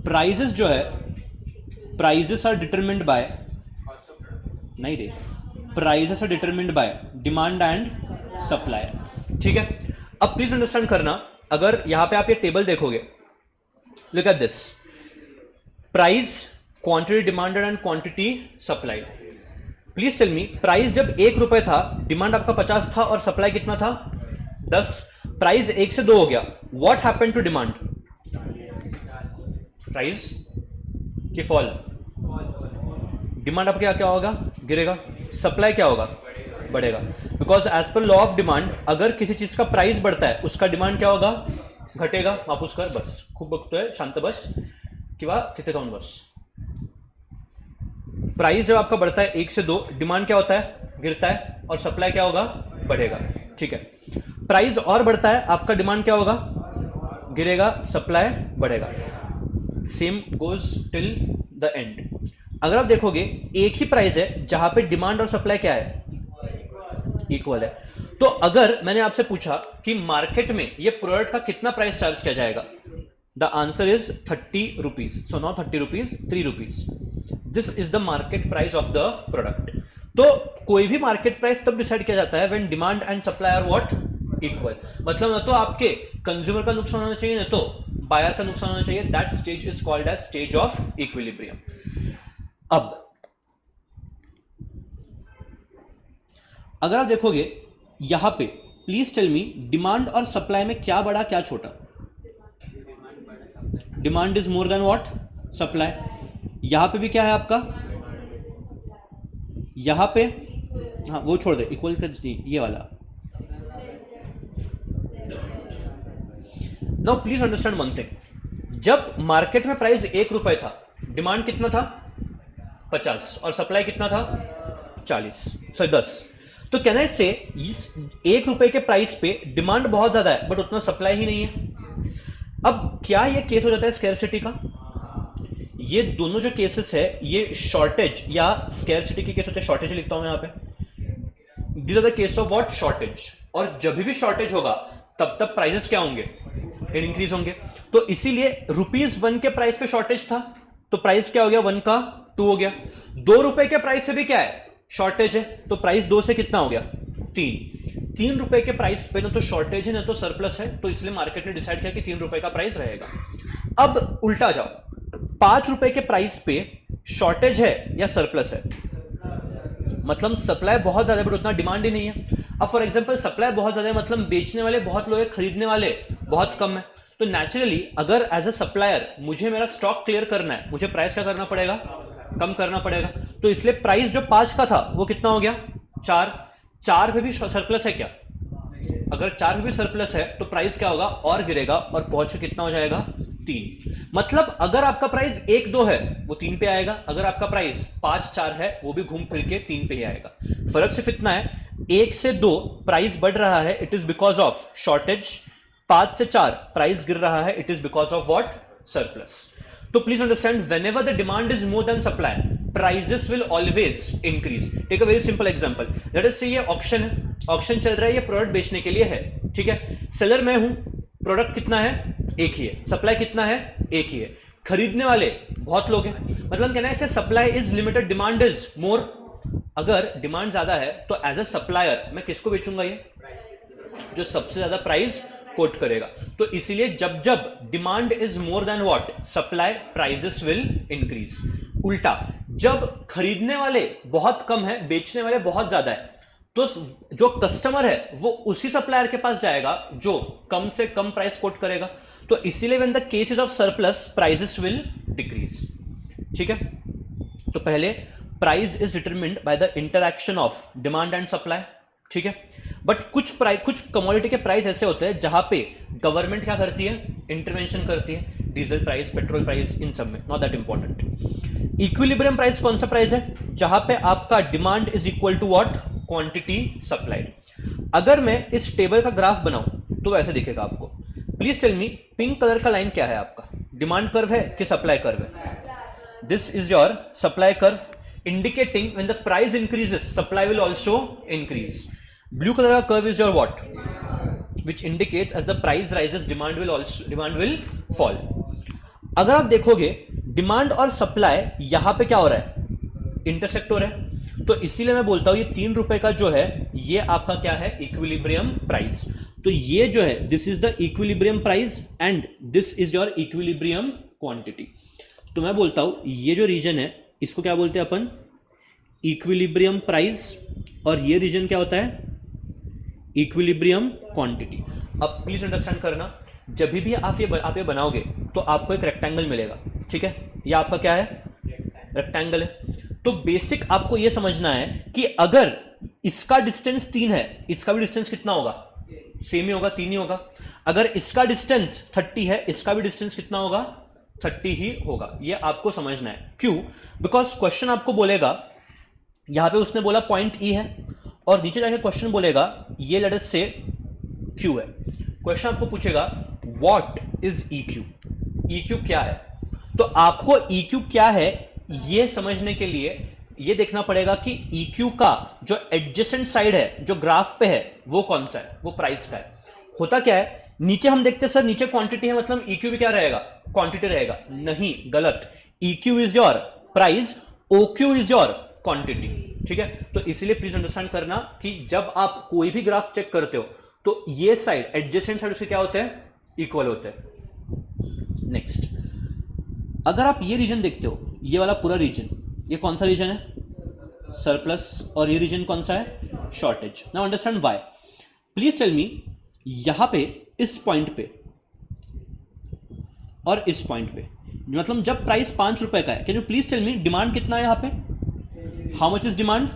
Speaker 1: प्राइसेस जो है, प्राइसेस आर डिटरमिन्ड बाय, नहीं रे, prices are determined by demand and supply. ठीक है, अब प्लीज अंडरस्टैंड करना, अगर यहां पे आप ये टेबल देखोगे, look at this, price, quantity demanded and quantity supplied. Please tell me, price जब 1 रुपए था, डिमांड आपका 50 था और सप्लाई कितना था? 10। प्राइस 1 से 2 हो गया, what happened to demand? Price की फॉल, डिमांड आपका क्या क्या होगा? गिरेगा। सप्लाई क्या होगा? बढ़ेगा। Because as per law of demand, अगर किसी चीज का प्राइस बढ़ता है उसका डिमांड क्या होगा? घटेगा। वापस कर, बस खूप बघतोय, शांत बस किंवा तिथे जाऊन बस। प्राइस जब आपका बढ़ता है 1 से 2, डिमांड क्या होता है? गिरता है, और सप्लाई क्या होगा? बढ़ेगा। ठीक है, प्राइस और बढ़ता है, आपका डिमांड क्या होगा? गिरेगा, सप्लाई बढ़ेगा। Same goes till the end. अगर आप देखोगे एक ही प्राइस है जहां पे डिमांड और सप्लाई क्या है? इक्वल है। तो अगर मैंने आपसे पूछा कि मार्केट में ये प्रोडक्ट का कितना प्राइस चार्ज किया जाएगा, the answer is 30 rupees. So now 30 rupees, 3 rupees, this is the market price of the product. तो कोई भी मार्केट प्राइस तब डिसाइड किया जाता है when demand and supply are what, equal. मतलब ना तो आपके कंज्यूमर का नुकसान होना चाहिए, ना तो बायर का नुकसान होना चाहिए. That stage is called as stage of equilibrium. अब अगर आप देखोगे यहां पे, प्लीज टेल मी, डिमांड और सप्लाई में क्या बड़ा क्या छोटा? Demand is more than what, supply. यहां पे भी क्या है आपका, यहां पे, हाँ वो छोड़ दे, इक्वल कर, ये वाला. Now please understand one thing. जब मार्केट में प्राइस 1 रुपए था, डिमांड कितना था 50 और सप्लाई कितना था 40, सॉरी 10. तो कहना इससे इस 1 रुपए के प्राइस पे डिमांड बहुत ज्यादा है बट उतना सप्लाई ही नहीं है. अब क्या ये केस हो जाता है स्कैरसिटी का? ये दोनों जो केसेस है ये शॉर्टेज या स्कैरसिटी के केस होते हैं. शॉर्टेज लिखता हूं मैं यहां पे. This are the case of what, shortage. और जब भी शॉर्टेज होगा तब तब प्राइसेस क्या होंगे, इंक्रीज होंगे. तो इसीलिए ₹1 के प्राइस पे शॉर्टेज था तो प्राइस क्या हो गया, 1 का 2 हो गया. 2 रुपए के प्राइस पे भी क्या है, शॉर्टेज है, तो प्राइस 2 से कितना हो गया 3. 3 रुपए के प्राइस पे ना तो शॉर्टेज है ना तो सरप्लस है, तो इसलिए मार्केट ने डिसाइड किया कि 3 रुपए का प्राइस रहेगा. अब उल्टा जाओ, 5 रुपए के प्राइस पे शॉर्टेज है या सरप्लस है, मतलब सप्लाई बहुत ज्यादा बट उतना डिमांड ही नहीं है. अब फॉर एग्जांपल सप्लाई बहुत ज्यादा है, मतलब बेचने वाले बहुत लोग हैं, खरीदने वाले बहुत कम है. तो नेचुरली अगर एज अ सप्लायर मुझे मेरा स्टॉक क्लियर करना है, मुझे प्राइस क्या करना पड़ेगा, कम करना पड़ेगा. तो इसलिए प्राइस जो 5 का था वो कितना हो गया 4. 4 पे भी सरप्लस है क्या? अगर 4 पे भी सरप्लस है तो प्राइस क्या होगा, और गिरेगा और पहुंच के कितना हो जाएगा 3. मतलब अगर आपका प्राइस 1-2 है वो 3 पे आएगा, अगर आपका प्राइस 5-4 है वो भी घूम फिर के 3 पे ही आएगा. फर्क सिर्फ इतना है, 1 से 2 प्राइस बढ़ रहा है, it is because of shortage. 5 से 4 प्राइस गिर रहा है, it is because of what, surplus. तो please understand, whenever the demand is more than supply, prices will always increase. Take a very simple example. Let us say ये auction है, auction चल रहा है, ये प्रोडक्ट बेचने के लिए है, ठीक है. सेलर मैं हूं, प्रोडक्ट कितना है, एक ही है. सप्लाई कितना है, एक ही है. खरीदने वाले बहुत लोग हैं, मतलब कहना है supply is limited, demand is मोर. अगर डिमांड ज्यादा है तो एज अ सप्लायर मैं किसको बेचूंगा, ये जो सबसे ज्यादा प्राइस कोट करेगा. तो इसीलिए जब जब demand is more than what, supply, prices will increase. उल्टा, जब खरीदने वाले बहुत कम है, बेचने वाले बहुत ज्यादा है, तो जो कस्टमर है वो उसी सप्लायर के पास जाएगा जो कम से कम प्राइस कोट करेगा. तो इसीलिए when the case is of surplus, prices will decrease. ठीक है. तो पहले price is determined by the interaction of demand and supply. ठीक है. बट कुछ कमोडिटी के प्राइस ऐसे होते हैं जहां पे गवर्नमेंट क्या करती है, इंटरवेंशन करती है. डीजल प्राइस, पेट्रोल प्राइस, इन सब में, not that important. Equilibrium price कौन सा प्राइस है, जहां पे आपका demand is equal to what, quantity supplied. अगर मैं इस टेबल का ग्राफ बनाऊं तो ऐसे दिखेगा आपको. Please tell me, pink colour का लाइन क्या है आपका, डिमांड कर्व है कि सप्लाई कर्व है? This is your supply curve, indicating when the price increases, supply will also increase. Blue color का curve is your what, which indicates as the price rises, demand will fall. अगर आप देखोगे demand और supply यहां पे क्या हो रहा है, इंटरसेक्ट हो रहा है. तो इसीलिए मैं बोलता हूं ये 3 रुपए का जो है ये आपका क्या है, इक्विलिब्रियम प्राइस. तो ये जो है this is the equilibrium price and this is your equilibrium quantity. तो मैं बोलता हूं ये जो रीजन है इसको क्या बोलते हैं अपन, इक्विलिब्रियम प्राइस, और ये रीजन क्या होता है, इक्विलिब्रियम क्वांटिटी. अब प्लीज अंडरस्टैंड करना, जब भी आप ये बनाओगे तो आपको एक रेक्टेंगल मिलेगा. ठीक है, ये आपका क्या है, रेक्टेंगल है. तो बेसिक आपको ये समझना है कि अगर इसका डिस्टेंस 3 है, इसका भी डिस्टेंस कितना होगा, सेम ही होगा, 3 ही होगा. अगर इसका डिस्टेंस 30 है, इसका भी डिस्टेंस कितना होगा, 30 ही होगा. ये आपको समझना है. क्यों? बिकॉज क्वेश्चन आपको बोलेगा, यहां पे उसने बोला पॉइंट ई है और नीचे जाके क्वेश्चन बोलेगा ये लेट अस से क्यू है. क्वेश्चन आपको पूछेगा what is E Q, E Q क्या है. तो आपको ई क्यू क्या है ये समझने के लिए ये देखना पड़ेगा कि EQ का जो एडजेसेंट साइड है, जो ग्राफ पे है, वो कौन सा है, वो प्राइस का है। होता क्या है, नीचे हम देखते हैं सर नीचे क्वांटिटी है, मतलब EQ भी क्या रहेगा, क्वांटिटी रहेगा। नहीं, गलत। EQ is your price, OQ is your quantity. ठीक है, तो इसलिए प्लीज अंडरस्टैंड करना कि जब आप कोई भी ग्राफ चेक करते हो तो ये साइड एडजेसेंट साइड उसके क्या होते हैं, इक्वल होते हैं। नेक्स्ट, अगर आप ये रीजन देखते हो, ये वाला पूरा रीजन, ये कौन सा रीजन है, सरप्लस, और ये रीजन कौन सा है, shortage. Now understand why. Please tell me, यहां पे इस पॉइंट पे और इस पॉइंट पे, मतलब जब प्राइस 5 रुपए का है, can you please tell me demand कितना है यहां पे, how much is demand,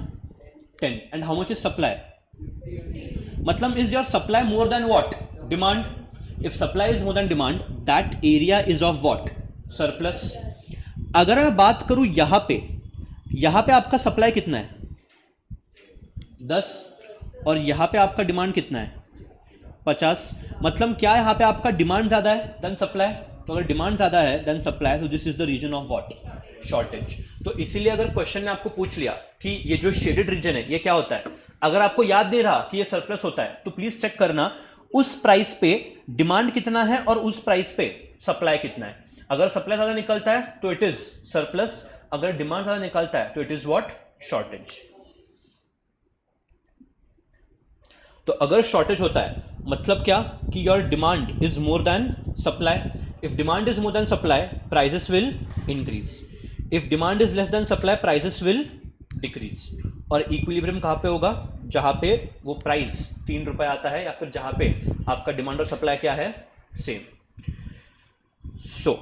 Speaker 1: 10, and how much is supply, मतलब is your supply more than what, demand. If supply is more than demand, that area is of what, surplus. अगर मैं बात करूं यहां पे आपका सप्लाई कितना है, 10, और यहां पे आपका डिमांड कितना है, 50, मतलब क्या यहां पे आपका डिमांड ज्यादा है देन सप्लाई। तो अगर डिमांड ज्यादा है देन सप्लाई, तो this is the reason of what, shortage. तो इसीलिए अगर क्वेश्चन ने आपको पूछ लिया कि ये जो शेडेड रीजन है ये क्या होता है, अगर आपको याद नहीं रहा कि ये सरप्लस होता है, तो प्लीज चेक करना उस प्राइस पे डिमांड कितना है और उस प्राइस पे सप्लाई कितना है। अगर सप्लाई ज्यादा निकलता है तो इट इज सरप्लस, अगर डिमांड ज्यादा निकलता है तो इट इज व्हाट, शॉर्टेज। तो अगर शॉर्टेज होता है मतलब क्या, कि your demand is more then supply. If demand is more then supply, prices will increase. If demand is less then supply, prices will decrease. और इक्विलिब्रियम कहां पे होगा, जहां पे वो प्राइस 3 रुपए आता है, या फिर जहां पे आपका डिमांड और सप्लाई क्या है, सेम। सो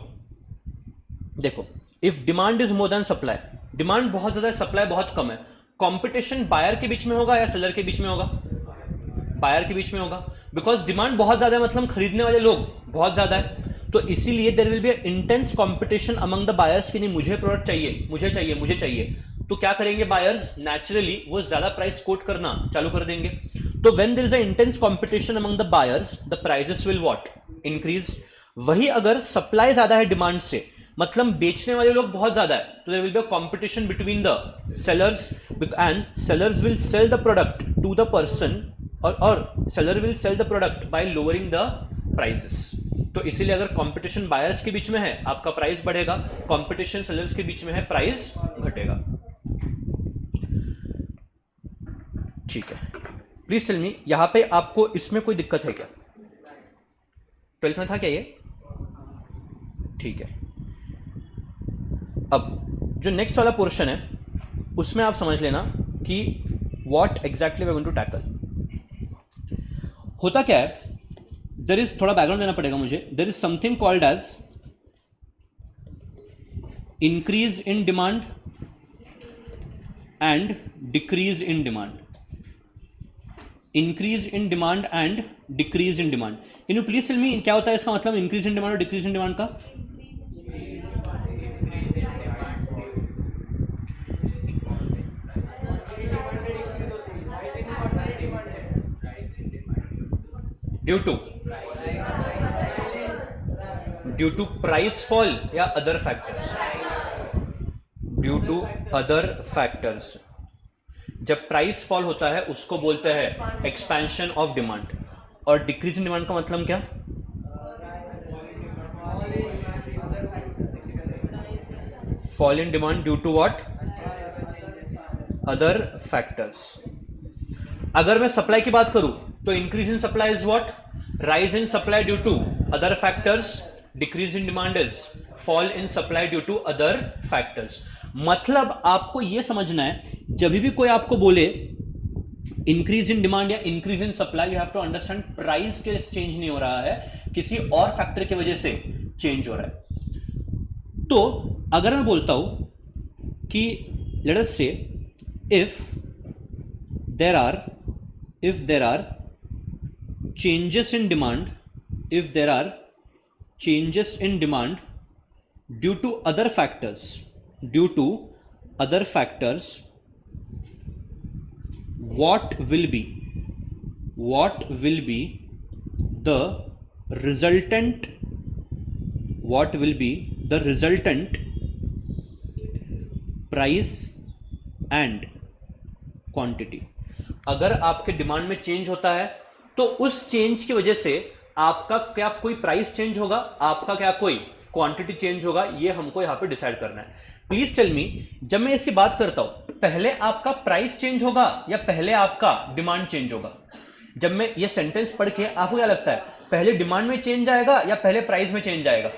Speaker 1: देखो, if demand is more then supply, demand बहुत ज्यादा है, सप्लाई बहुत कम है, कंपटीशन बायर के बीच में होगा या सेलर के बीच में होगा, बायर के बीच में होगा, बिकॉज डिमांड बहुत ज्यादा है, मतलब खरीदने वाले लोग बहुत ज्यादा है। तो इसीलिए there will be intense competition among the buyers कि नहीं मुझे प्रोडक्ट चाहिए, मुझे चाहिए, मुझे चाहिए। तो क्या करेंगे बायर्स, नेचुरली वो ज्यादा प्राइस कोट करना चालू कर देंगे। तो when there is a intense competition among the buyers, the prices will what, increase. वही अगर सप्लाई ज्यादा है डिमांड से, मतलब बेचने वाले लोग बहुत ज्यादा है, तो there will be a competition between the sellers, and sellers will sell the product to the person, और seller will sell the product by lowering the prices. तो इसीलिए अगर कंपटीशन बायर्स के बीच में है, आपका प्राइस बढ़ेगा, कंपटीशन सेलर्स के बीच में है, प्राइस घटेगा। ठीक है, प्लीज टेल मी, यहां पे आपको इसमें कोई दिक्कत है क्या, 12th में था क्या ये, ठीक है। अब जो नेक्स्ट वाला पोर्शन है उसमें आप समझ लेना कि what exactly we are going to tackle. होता क्या है, देयर इज, थोड़ा बैकग्राउंड देना पड़ेगा मुझे, there is something called as increase in demand and decrease in demand, increase in demand and decrease in demand. Can you please tell me क्या होता है इसका मतलब, इंक्रीज इन डिमांड और डिक्रीज इन डिमांड का? ड्यू टू प्राइस फॉल या other factors, due to other factors. जब प्राइस फॉल होता है उसको बोलते हैं एक्सपेंशन ऑफ डिमांड, और डिक्रीज इन डिमांड का मतलब क्या, fall in demand due to what, other factors. अगर मैं सप्लाई की बात करूं तो increase in supply is what, rise in supply due to other factors, decrease in demand is fall in supply due to other factors. मतलब आपको यह समझना है, जब भी कोई आपको बोले इंक्रीज इन डिमांड या increase in supply, you have to understand price के चेंज नहीं हो रहा है, किसी और फैक्टर की वजह से चेंज हो रहा है। तो अगर मैं बोलता हूं कि लेट अस से if there are changes in demand, if there are changes in demand due to other factors, what will be the resultant price and quantity. अगर आपके डिमांड में चेंज होता है तो उस चेंज की वजह से आपका क्या कोई प्राइस चेंज होगा, आपका क्या कोई क्वांटिटी चेंज होगा, ये हमको यहां पे डिसाइड करना है। प्लीज टेल मी, जब मैं इसकी बात करता हूं पहले आपका प्राइस चेंज होगा या पहले आपका डिमांड चेंज होगा? जब मैं ये सेंटेंस पढ़ के आपको क्या लगता है, पहले डिमांड में चेंज आएगा या पहले प्राइस में चेंज आएगा?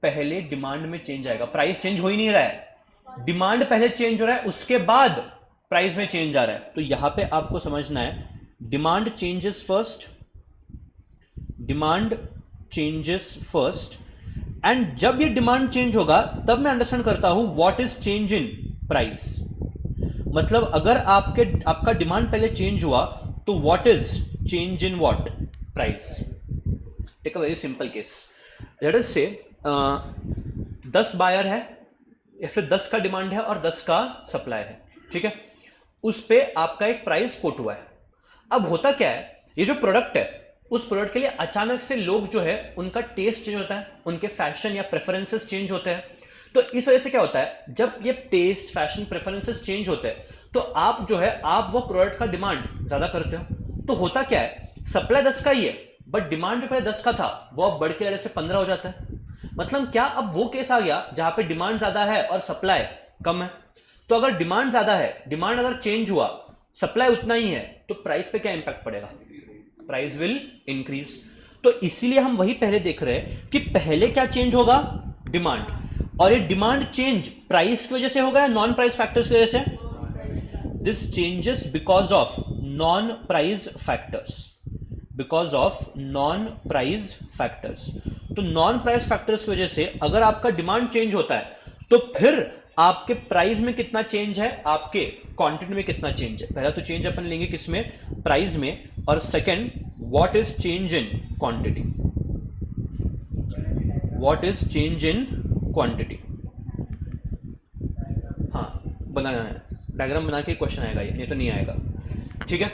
Speaker 1: पहले डिमांड में चेंज आएगा। प्राइस चेंज हो ही नहीं रहा है, डिमांड पहले चेंज हो रहा है, उसके बाद प्राइस में चेंज आ रहा है। तो यहां पे आपको समझना है demand changes first, demand changes first, and जब ये डिमांड चेंज होगा तब मैं अंडरस्टैंड करता हूं what is change in price. मतलब अगर आपका डिमांड पहले चेंज हुआ तो what is change in what? Price. Take a very simple case, let us say 10 buyer है या फिर 10 का डिमांड है और 10 का सप्लाई है, ठीक है? उस पे आपका एक प्राइस कोट हुआ है। अब होता क्या है, ये जो प्रोडक्ट है उस प्रोडक्ट के लिए अचानक से लोग जो है उनका टेस्ट चेंज होता है, उनके फैशन या प्रेफरेंसेस चेंज होते हैं। तो इस वजह से क्या होता है, जब ये टेस्ट फैशन प्रेफरेंसेस चेंज होते हैं तो आप जो है आप वो प्रोडक्ट का डिमांड ज्यादा करते हो। तो होता क्या है, सप्लाई 10 का ही है बट डिमांड जो पहले 10 का था वो अब बढ़ के वजह से 15 हो जाता है। मतलब क्या अब वो केस आ गया जहां पे डिमांड ज्यादा है और सप्लाई कम है। तो अगर डिमांड ज्यादा है, डिमांड अगर चेंज हुआ, सप्लाई उतना ही है, तो प्राइस पे क्या इंपैक्ट पड़ेगा? Price will increase. तो इसीलिए हम वही पहले देख रहे हैं कि पहले क्या चेंज होगा, डिमांड, और ये डिमांड चेंज प्राइस की वजह से होगा या नॉन प्राइस फैक्टर्स की वजह से? This changes because of non price factors, because of non price factors. तो नॉन प्राइस फैक्टर्स की वजह से अगर आपका डिमांड चेंज होता है तो फिर आपके प्राइस में कितना चेंज है, आपके क्वांटिटी में कितना चेंज है। पहला तो चेंज अपन लेंगे किसमें, प्राइस में, और second what is change in quantity, what is change in quantity. हाँ बनाना है, डायग्राम बना के क्वेश्चन आएगा, ये नहीं तो नहीं आएगा, ठीक है?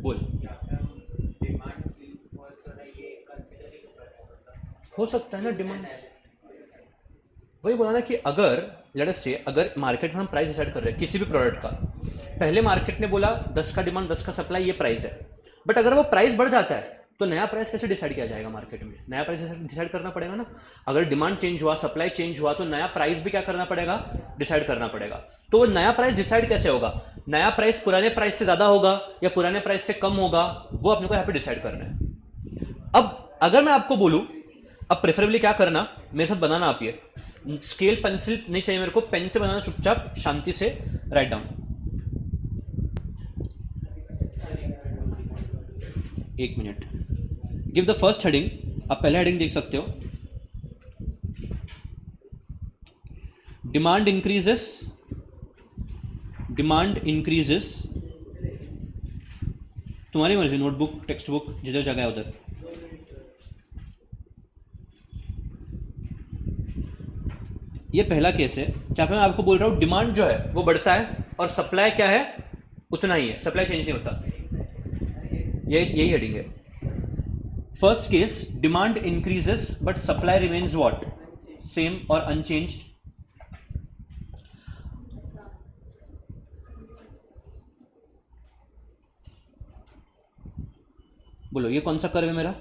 Speaker 1: बोल। हो सकता है ना डिमांड, वही बोला ना कि अगर लेट अस से अगर मार्केट में हम प्राइस डिसाइड कर रहे हैं किसी भी प्रोडक्ट का, पहले मार्केट ने बोला 10 का डिमांड 10 का सप्लाई ये प्राइस है, बट अगर वो प्राइस बढ़ जाता है तो नया प्राइस कैसे डिसाइड किया जाएगा? मार्केट में नया प्राइस डिसाइड करना पड़ेगा ना। अगर डिमांड चेंज हुआ, सप्लाई चेंज हुआ, तो नया प्राइस भी क्या करना पड़ेगा, डिसाइड करना पड़ेगा। तो वो नया प्राइस डिसाइड कैसे होगा? नया प्राइस पुराने प्राइस से ज्यादा होगा या पुराने प्राइस से कम होगा, वो अपने को यहाँ पे डिसाइड करना है। अब अगर मैं आपको बोलूं, अब प्रेफरेबली क्या करना, मेरे साथ बनाना आप ये स्केल पेंसिल नहीं चाहिए मेरे को, पेन से बनाना, चुपचाप शांति से राइट डाउन। एक minute, give the first heading. आप पहले हेडिंग देख सकते हो, डिमांड इंक्रीजेस, डिमांड इंक्रीजेस। तुम्हारी मर्जी, नोटबुक टेक्स्ट बुक जिधर जगह है उधर। ये पहला केस है जहां पे मैं आपको बोल रहा हूं डिमांड जो है वो बढ़ता है और सप्लाई क्या है, उतना ही है, सप्लाई चेंज नहीं होता। यही हेडिंग है। First case, demand increases but supply remains what, same और अनचेंज्ड। बोलो ये कौन सा कर्व है मेरा?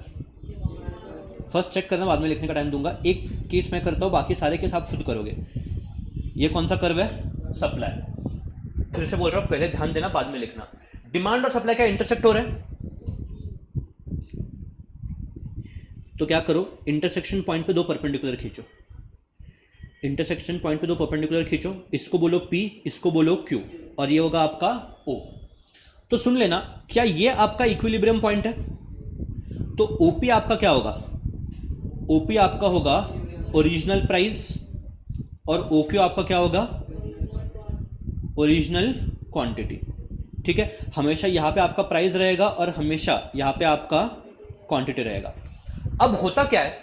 Speaker 1: फर्स्ट चेक करना, बाद में लिखने का टाइम दूंगा। एक केस मैं करता हूं, बाकी सारे केस आप खुद करोगे। ये कौन सा कर्व है? सप्लाई। फिर से बोल रहा हूं, पहले ध्यान देना, बाद में लिखना। डिमांड और सप्लाई क्या इंटरसेक्ट हो रहे हैं? तो क्या करो, इंटरसेक्शन पॉइंट पे दो परपेंडिकुलर खींचो, इंटरसेक्शन पॉइंट पे दो परपेंडिकुलर खींचो। इसको बोलो P, इसको बोलो Q, और ये होगा आपका O। तो सुन लेना, क्या ये आपका इक्विलिब्रियम पॉइंट है? तो OP आपका क्या होगा? OP आपका होगा ओरिजिनल प्राइस, और OQ आपका क्या होगा? Original quantity. ठीक है, हमेशा यहां पे आपका प्राइस रहेगा और हमेशा यहां पे आपका क्वांटिटी रहेगा। अब होता क्या है,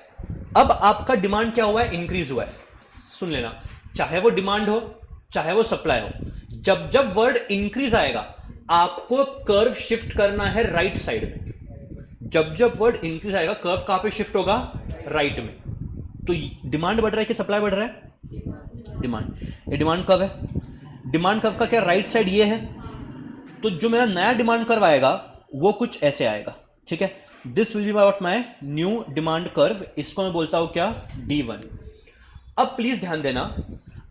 Speaker 1: अब आपका डिमांड क्या हुआ है? इंक्रीज हुआ है। सुन लेना, चाहे वो डिमांड हो चाहे वो सप्लाई हो, जब जब वर्ड इंक्रीज आएगा आपको कर्व शिफ्ट करना है राइट साइड में। जब जब वर्ड इंक्रीज आएगा कर्व कहां पे शिफ्ट होगा? राइट में। तो डिमांड बढ़ रहा है कि सप्लाई बढ़ रहा है? डिमांड। ये डिमांड कब है? डिमांड कर्व का क्या राइट साइड ये है, तो जो मेरा नया डिमांड कर्व आएगा वो कुछ ऐसे आएगा, ठीक है। This will be about my new demand curve, इसको मैं बोलता हूं क्या, D1। अब प्लीज ध्यान देना,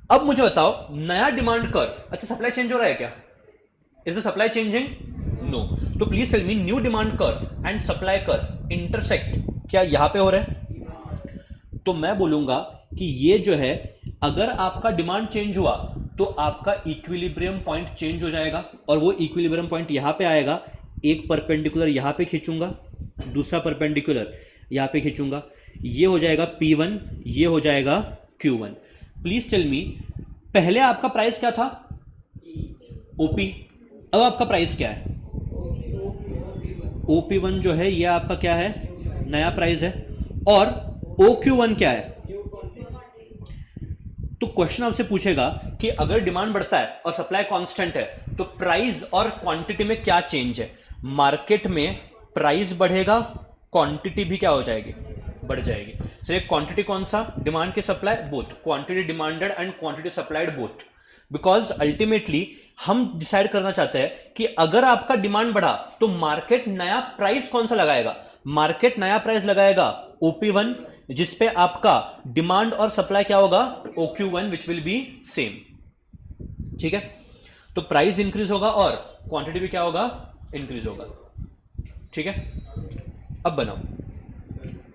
Speaker 1: अब मुझे बताओ नया डिमांड कर्व, अच्छा सप्लाई चेंज हो रहा है क्या, is the supply changing, no, तो please tell me new demand curve and supply curve intersect क्या यहां पे हो रहा है, तो मैं बोलूंगा कि ये जो है अगर आपका डिमांड चेंज हुआ तो आपका इक्विलिब्रियम पॉइंट चेंज हो जाएगा, और वो इक्विलिब्रियम पॉइंट यहां पे आएगा, एक परपेंडिकुलर यहां पे खींचूंगा, दूसरा परपेंडिकुलर यहां पे खींचूंगा, ये हो जाएगा P1, ये हो जाएगा Q1। प्लीज टेल मी पहले आपका प्राइस क्या था, OP, अब आपका प्राइस क्या है, OP1 जो है ये आपका क्या है, नया प्राइस है, और OQ1 क्या है। तो क्वेश्चन आपसे पूछेगा कि अगर डिमांड बढ़ता है और सप्लाई कांस्टेंट है तो प्राइस और क्वांटिटी में क्या चेंज है, मार्केट में प्राइस बढ़ेगा, क्वांटिटी भी क्या हो जाएगी, बढ़ जाएगी। सो ये क्वांटिटी कौन सा, डिमांड के supply, both quantity demanded and quantity supplied both, because ultimately हम डिसाइड करना चाहते हैं कि अगर आपका डिमांड बढ़ा तो मार्केट नया प्राइस कौन सा लगाएगा, मार्केट नया प्राइस लगाएगा OP1, जिसपे आपका डिमांड और सप्लाई क्या होगा, OQ1 which will be same, ठीक है। तो प्राइस इंक्रीज होगा और क्वांटिटी भी क्या होगा, इंक्रीज होगा, ठीक है। अब बनाओ,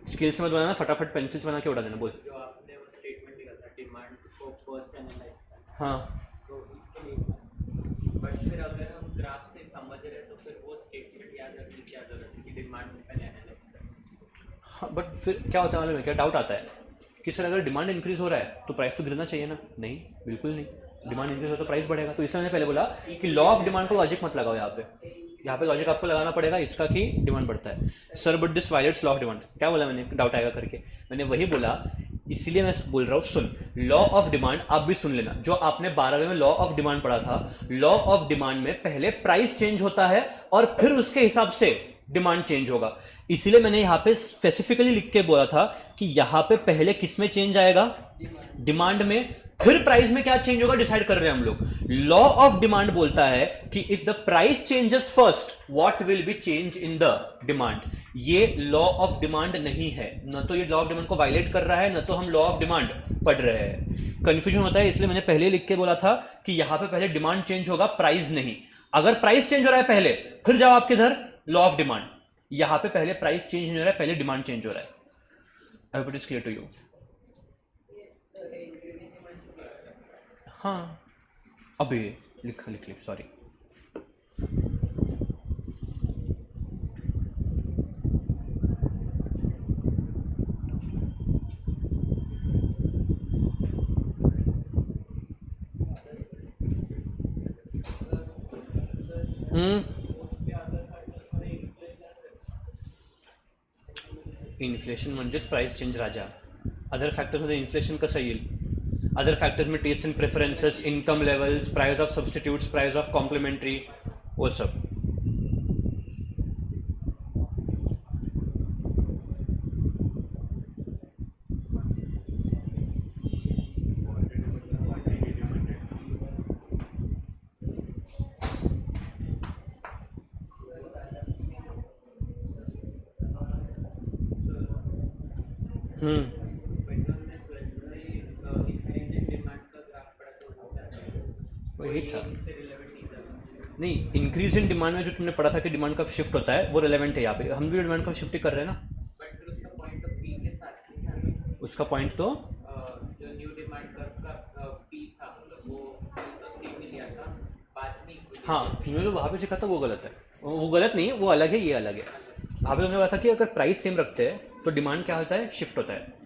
Speaker 1: स्केल्स में बनाना, फटाफट पेंसिल से बना के उड़ा देना, बोल।
Speaker 2: जो आपने वो स्टेटमेंट दिया था डिमांड को फर्स्ट एनालाइज करना,
Speaker 1: हाँ,
Speaker 2: तो इसके लिए बट फिर अगर हम ग्राफ से समझ रहे हैं तो फिर वो स्टेटमेंट याद रखने की क्या जरूरत है कि डिमांड को पहले एनालाइज करना।
Speaker 1: हाँ, बट फिर क्या होता है मालूम है, क्या डाउट आता है कि सर अगर डिमांड इंक्रीज हो रहा है तो प्राइस तो गिरना चाहिए ना, नहीं बिल्कुल नहीं, डिमांड इंक्रीज हो तो प्राइस बढ़ेगा। तो इसलिए मैंने पहले बोला कि लॉ ऑफ डिमांड को लॉजिक मत लगाओ, यहाँ पे लॉजिक आपको लगाना पड़ेगा इसका कि डिमांड बढ़ता है। Sir but this violets law of demand, क्या बोला मैंने, डाउट आएगा करके, मैंने वही बोला, इसीलिए मैं बोल रहा हूँ सुन, लॉ ऑफ डिमांड आप भी सुन लेना, जो आपने 12वीं में लॉ ऑफ डिमांड पढ़ा था, लॉ ऑफ डिमांड में पहले प्राइस चेंज होता है और फिर उसके हिसाब से डिमांड चेंज होगा। इसीलिए मैंने यहां पे स्पेसिफिकली लिख के बोला था कि यहां पे पहले किस में चेंज आएगा, डिमांड में, फिर प्राइस में क्या चेंज होगा डिसाइड कर रहे हैं हम लोग। लॉ ऑफ डिमांड बोलता है कि if the price changes first what will be change in the demand. ये लॉ ऑफ डिमांड नहीं है, न तो ये लॉ ऑफ डिमांड को वायलेट कर रहा है, न तो हम लॉ ऑफ डिमांड पढ़ रहे हैं। कंफ्यूजन होता है, इसलिए मैंने पहले लिख के बोला था कि यहां पे पहले डिमांड चेंज होगा, प्राइस नहीं। अगर प्राइस चेंज हो रहा है पहले, फिर जाओ आपके इधर लॉ ऑफ डिमांड, यहां पे पहले प्राइस चेंज नहीं हो रहा है, पहले डिमांड चेंज हो रहा है। I hope it is clear to you. हाँ, अबे लिख सॉरी, इन्फ्लेशन म्हणजेच प्राइस चेंज राजा। अदर फॅक्टर्समध्ये इन्फ्लेशन कसं येईल, अदर फॅक्टर्स में taste and preferences, income levels, price of substitutes, price of complementary, वो सब। वही था, नहीं इंक्रीज इन डिमांड में जो तुमने पढ़ा था कि डिमांड का शिफ्ट होता है वो रिलेवेंट है यहाँ पे, हम भी डिमांड का शिफ्ट कर रहे हैं ना।
Speaker 2: बट फिर उसका पॉइंट ऑफ पी के साथ नहीं था,
Speaker 1: उसका पॉइंट तो
Speaker 2: जो न्यू डिमांड कर्व का पी था वो उसका सी में लिया था बाद में।
Speaker 1: हाँ, तुमने जो वहाँ पे सीखा था वो गलत है, वो गलत नहीं है, वो अलग है, ये अलग है। वहाँ पे तुमने बोला था कि अगर प्राइस सेम रखते हैं तो डिमांड क्या होता है, शिफ्ट होता है।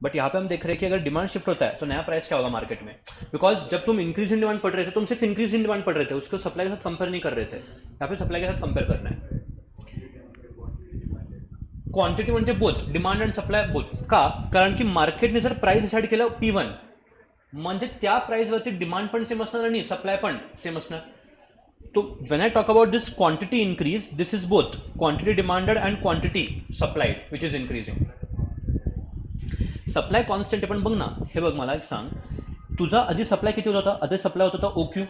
Speaker 1: बट यहाँ पे हम देख रहे हैं कि अगर डिमांड शिफ्ट होता है तो नया प्राइस क्या होगा मार्केट में, बिकॉज जब तुम इंक्रीज इन डिमांड पढ़ रहे थे तुम सिर्फ इंक्रीज इन डिमांड पढ़ रहे थे, उसको सप्लाई के साथ कंपेयर नहीं कर रहे थे। यहाँ पे सप्लाई के साथ कंपेयर करना है। क्वांटिटी म्हणजे both demand and supply both का, कारण की मार्केटने जर प्राइस डिसाइड केलं P1 म्हणजे त्या प्राइसवरती डिमांड पण सेम असणार आणि सप्लाय पण सेम असणार। तो when I talk about this quantity increase, this is both quantity demanded and quantity supplied which is increasing. Supply constant पण बघ ना, हे बघ मला एक सांग, तुझा आधी सप्लाय किती होता, आधी सप्लाय होता OQ,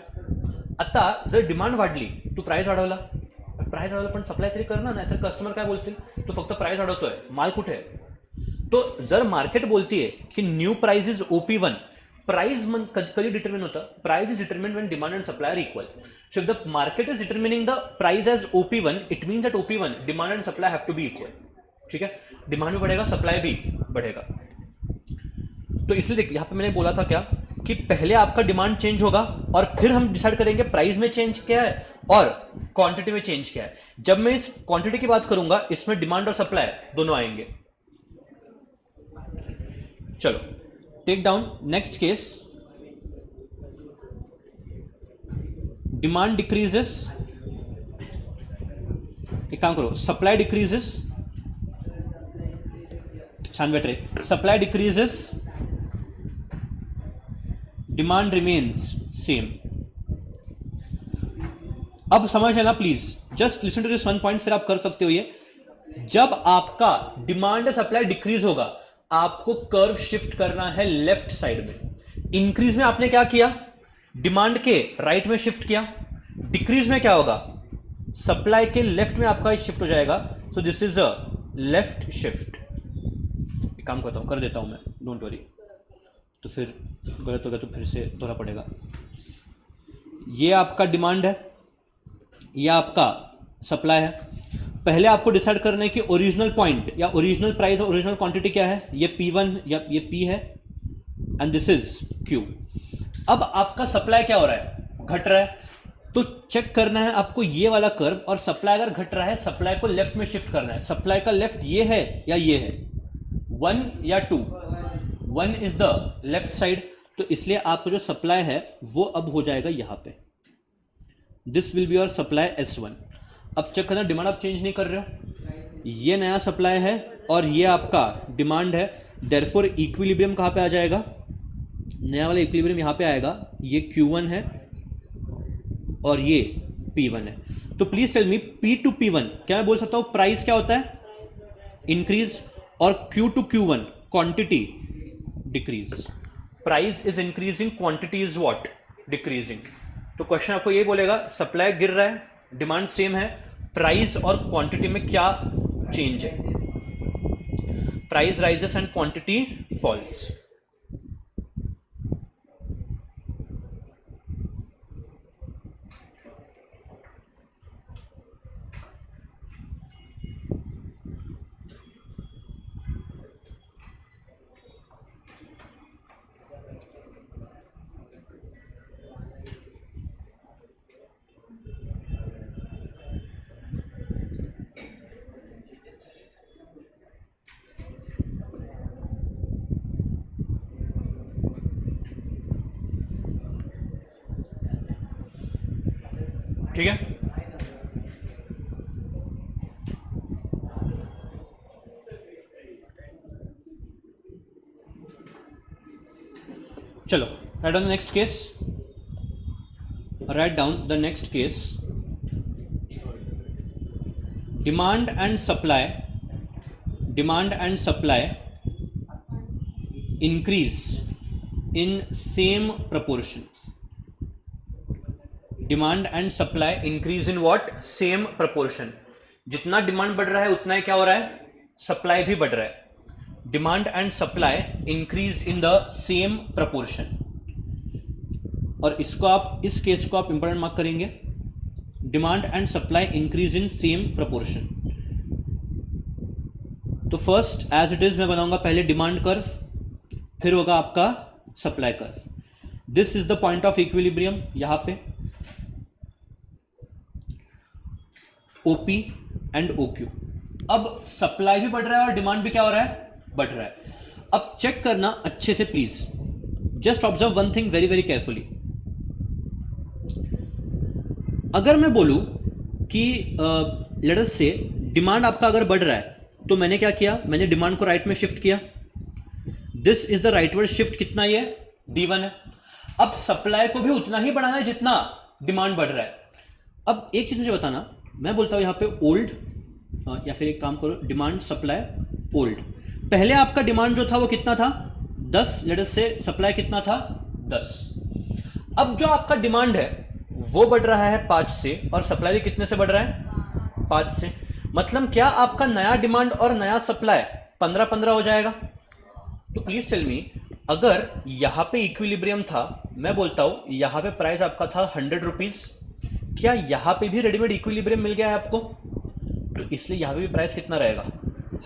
Speaker 1: आता जर डिमांड वाढली तू प्राइस वाढवला, प्राइस वाढवला पण सप्लाय तरी करणार नाही, तर कस्टमर काय बोलतील, तू फक्त प्राइस वाढवतोय, माल कुठे आहे. तो जर मार्केट बोलतीये की new price is OP1, price कधी डिटर्मिन होतं, price is determine when demand and supply are equal. So if the market is determining the price as OP1, it means that OP1 demand and supply have to be equal. ठीक है, demand भी बढ़ेगा, supply भी बढ़ेगा. तो इसलिए देख यहां पे मैंने बोला था क्या कि पहले आपका डिमांड चेंज होगा और फिर हम डिसाइड करेंगे प्राइस में चेंज क्या है और क्वांटिटी में चेंज क्या है. जब मैं इस क्वांटिटी की बात करूंगा इसमें डिमांड और सप्लाई दोनों आएंगे. चलो take down next case. Demand decreases, एक काम करो, सप्लाई डिक्रीजेस, छान बैठ रहे, supply decreases, demand remains same. अब समझ लेना please, just listen to this one point, फिर आप कर सकते हो ये. जब आपका डिमांड या सप्लाई डिक्रीज होगा आपको कर्व शिफ्ट करना है लेफ्ट साइड में. इंक्रीज में आपने क्या किया, डिमांड के राइट में शिफ्ट किया. डिक्रीज में क्या होगा, सप्लाई के लेफ्ट में आपका शिफ्ट हो जाएगा. So this is a left shift. एक काम करता हूं, कर देता हूं मैं, डोंट वरी. तो फिर गलत हो गया तो फिर से दोहरा पड़ेगा. ये आपका डिमांड है, ये आपका सप्लाई है. पहले आपको डिसाइड करना है कि ओरिजिनल पॉइंट या ओरिजिनल प्राइस और ओरिजिनल क्वांटिटी क्या है. ये P1 या ये P है एंड दिस इज Q. अब आपका सप्लाई क्या हो रहा है, घट रहा है. तो चेक करना है आपको ये वाला कर्व, और सप्लाई अगर घट रहा है सप्लाई को लेफ्ट में शिफ्ट करना है. सप्लाई का लेफ्ट ये है या ये है, 1 या 2. 1 इज द लेफ्ट साइड. तो इसलिए आपका जो सप्लाई है वो अब हो जाएगा यहां पे. This will be your supply S1. अब चेक करना, डिमांड आप चेंज नहीं कर रहे हो, ये नया सप्लाई है और ये आपका डिमांड है. देयरफॉर इक्विलिब्रियम कहां पे आ जाएगा, नया वाला इक्विलिब्रियम यहां पे आएगा. ये Q1 है और ये P1 है. तो please tell me P to P1 क्या मैं बोल सकता हूं प्राइस क्या होता है, इंक्रीज, और Q to Q1 quantity decrease. Price is increasing, quantity is what, decreasing. तो क्वेश्चन आपको ये बोलेगा सप्लाई गिर रहा है, डिमांड सेम है, प्राइस और क्वांटिटी में क्या चेंज है. Price rises and quantity falls. ठीक है, चलो write down the next case. Write down the next case. Demand and supply, demand and supply increase in same proportion. Demand and supply increase in what, same proportion. जितना demand बढ़ रहा है उतना ही क्या हो रहा है, सप्लाई भी बढ़ रहा है. Demand and supply increase in the same proportion. और इसको आप, इस केस को आप इंपॉर्टेंट मार्क करेंगे, demand and supply increase in same proportion. तो फर्स्ट एज इट इज मैं बनाऊंगा पहले डिमांड कर्व, फिर होगा आपका supply curve. This is the point of equilibrium. यहां पे OP एंड OQ. अब सप्लाई भी बढ़ रहा है और डिमांड भी क्या हो रहा है, बढ़ रहा है. अब चेक करना अच्छे से please, just observe one thing very very carefully. अगर मैं बोलूं कि लेट अस से डिमांड आपका अगर बढ़ रहा है तो मैंने क्या किया, मैंने डिमांड को राइट में शिफ्ट किया. This is the rightward shift. कितना ये D1 है. अब सप्लाई को भी उतना ही बढ़ाना है जितना डिमांड बढ़ रहा है. अब एक चीज मुझे बताना, मैं बोलता हूं यहां पे ओल्ड, या फिर एक काम करो डिमांड सप्लाई ओल्ड. पहले आपका डिमांड जो था वो कितना था, 10. लेट अस से सप्लाई कितना था, 10. अब जो आपका डिमांड है वो बढ़ रहा है 5 से और सप्लाई भी कितने से बढ़ रहा है 5 से। मतलब क्या आपका नया डिमांड और नया सप्लाई 15-15 हो जाएगा। तो प्लीज टेल मी, अगर यहां पे इक्विलिब्रियम था, मैं बोलता हूं यहां पे प्राइस आपका था 100 रुपीज, क्या यहां पे भी रेडीमेड इक्विलिब्रियम मिल गया है आपको, तो इसलिए यहां पे भी प्राइस कितना रहेगा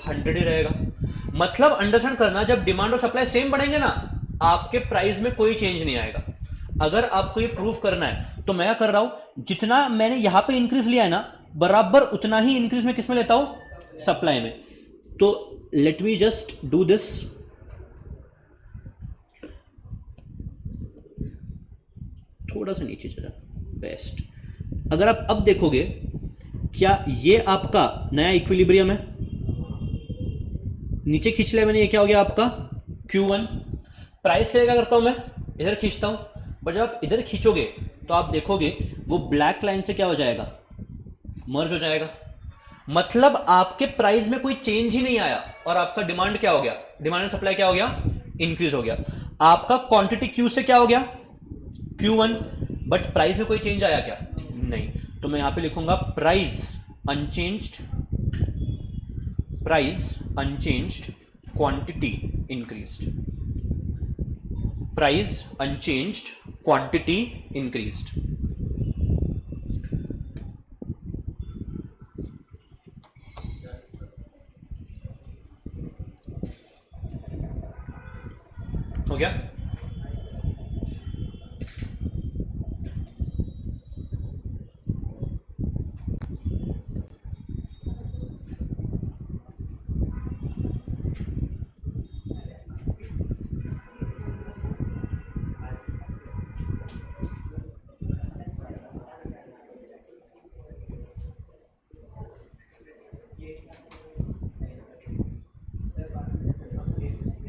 Speaker 1: 100 ही रहेगा। मतलब अंडरस्टैंड करना, जब डिमांड और सप्लाई सेम बढ़ेंगे ना, आपके प्राइस में कोई चेंज नहीं आएगा। अगर आपको ये प्रूव करना है तो मैं क्या कर रहा हूं, जितना मैंने यहां पे इंक्रीज लिया है ना, बराबर उतना ही इंक्रीज में किसमें लेता हूं, सप्लाई में। तो let me just do this. थोड़ा सा नीचे चला, बेस्ट। अगर आप अब देखोगे, क्या ये आपका नया इक्विलिब्रियम है, नीचे खींच लिया मैंने, ये क्या हो गया आपका Q1। प्राइस के लिए क्या करता हूं मैं, इधर खींचता हूं, बट जब आप इधर खींचोगे तो आप देखोगे वो ब्लैक लाइन से क्या हो जाएगा, मर्ज हो जाएगा। मतलब आपके प्राइस में कोई चेंज ही नहीं आया और आपका डिमांड क्या हो गया, डिमांड एंड सप्लाई क्या हो गया, इंक्रीज हो गया। आपका क्वांटिटी Q से क्या हो गया Q1, बट प्राइस में कोई चेंज आया क्या, नहीं। तो मैं यहां पे लिखूंगा price unchanged, price unchanged, quantity increased, price unchanged, quantity increased. हो गया।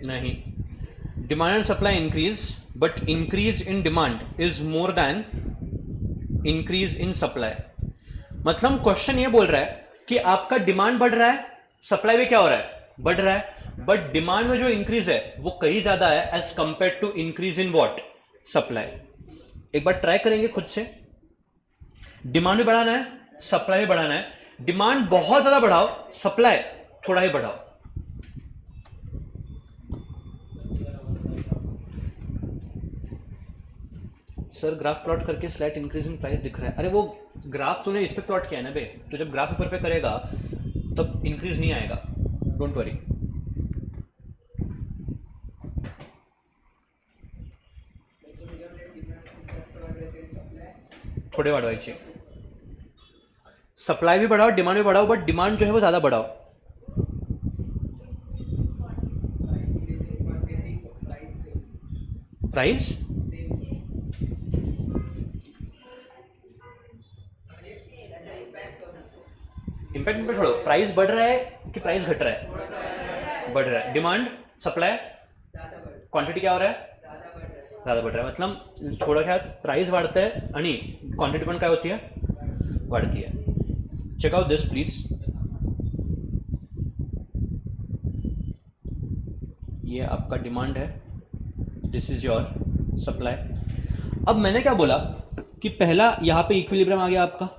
Speaker 1: नहीं, demand and supply increase, but increase in demand is more then increase in supply. मतलब क्वेश्चन ये बोल रहा है कि आपका डिमांड बढ़ रहा है, सप्लाई में क्या हो रहा है, बढ़ रहा है, बट डिमांड में जो इंक्रीज है वो कहीं ज्यादा है as compare to increase in what, supply. एक बार ट्राई करेंगे खुद से, डिमांड भी बढ़ाना है, सप्लाई भी बढ़ाना है। डिमांड बहुत ज्यादा बढ़ाओ, सप्लाई थोड़ा ही बढ़ाओ। सर ग्राफ प्लॉट करके स्लाइट इंक्रीज इन प्राइस दिख रहा है। अरे वो ग्राफ तूने इस पे प्लॉट किया है ना बे, तो जब ग्राफ ऊपर पे करेगा तब इंक्रीज नहीं आएगा, डोंट वरी। थोडे वाढवायचे, सप्लाई भी बढ़ाओ, डिमांड भी बढ़ाओ, बट डिमांड जो है वो ज्यादा बढ़ाओ। प्राइस इंपैक्ट पे छोड़ो, प्राइस बढ़ रहा है कि प्राइस घट रहा है, बढ़ रहा है। डिमांड सप्लाई क्वांटिटी क्या हो रहा है, ज्यादा बढ़ रहा है। मतलब थोड़ा क्या प्राइस वाढत आहे आणि क्वांटिटी पण काय होती है, वाढती है। Check out this please. ये आपका डिमांड है, दिस इज योर सप्लाई। अब मैंने क्या बोला कि पहला यहां पे इक्विलिब्रियम आ गया आपका,